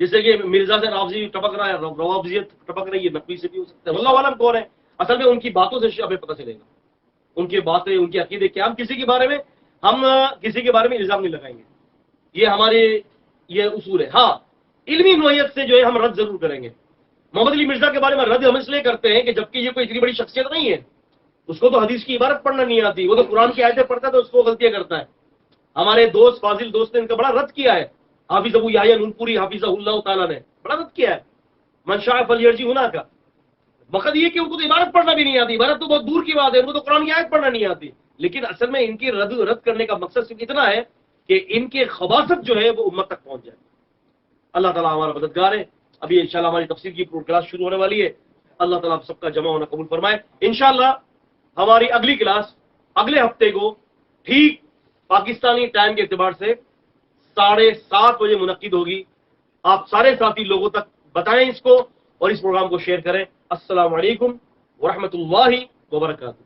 جیسے کہ مرزا سے رافضی ٹپک رہا ہے، روافضیت ٹپک رہی ہے، نقوی سے بھی ہو سکتا ہے، واللہ عالم کون ہے. اصل میں ان کی باتوں سے ہمیں پتہ چلے گا، ان کی باتیں، ان کے عقیدے کیا. ہم کسی کے بارے میں الزام نہیں لگائیں گے، یہ ہمارے یہ اصول ہے. ہاں علمی نوعیت سے جو ہے ہم رد ضرور کریں گے. محمد علی مرزا کے بارے میں رد ہم اس لیے کرتے ہیں کہ جبکہ یہ کوئی اتنی بڑی شخصیت نہیں ہے، اس کو تو حدیث کی عبارت پڑھنا نہیں آتی، وہ تو قرآن کی آیتیں پڑھتا ہے تو اس کو غلطیاں کرتا ہے. ہمارے دوست فاضل دوست نے ان کا بڑا رد کیا ہے. حافظ ابو یحییٰ نونپوری حافظہ اللہ تعالیٰ نے بڑا رد کیا ہے من شاء فلیرجع ہونا کا. مقصد یہ کہ ان کو تو عبارت پڑھنا بھی نہیں آتی، عبارت تو بہت دور کی بات ہے، ان کو تو قرآن کی آیت پڑھنا نہیں آتی. لیکن اصل میں ان کی رد کرنے کا مقصد صرف اتنا ہے کہ ان کے خباثت جو ہے وہ امت تک پہنچ جائے. اللہ تعالیٰ ہمارا مددگار ہے. ابھی انشاءاللہ ہماری تفسیر کی کلاس شروع ہونے والی ہے. اللہ تعالیٰ آپ سب کا جمع ہونا قبول فرمائے. انشاءاللہ ہماری اگلی کلاس اگلے ہفتے کو ٹھیک پاکستانی ٹائم کے اعتبار سے 7:30 بجے منعقد ہوگی. آپ سارے ساتھی لوگوں تک بتائیں اس کو اور اس پروگرام کو شیئر کریں. السلام علیکم ورحمۃ اللہ وبرکاتہ.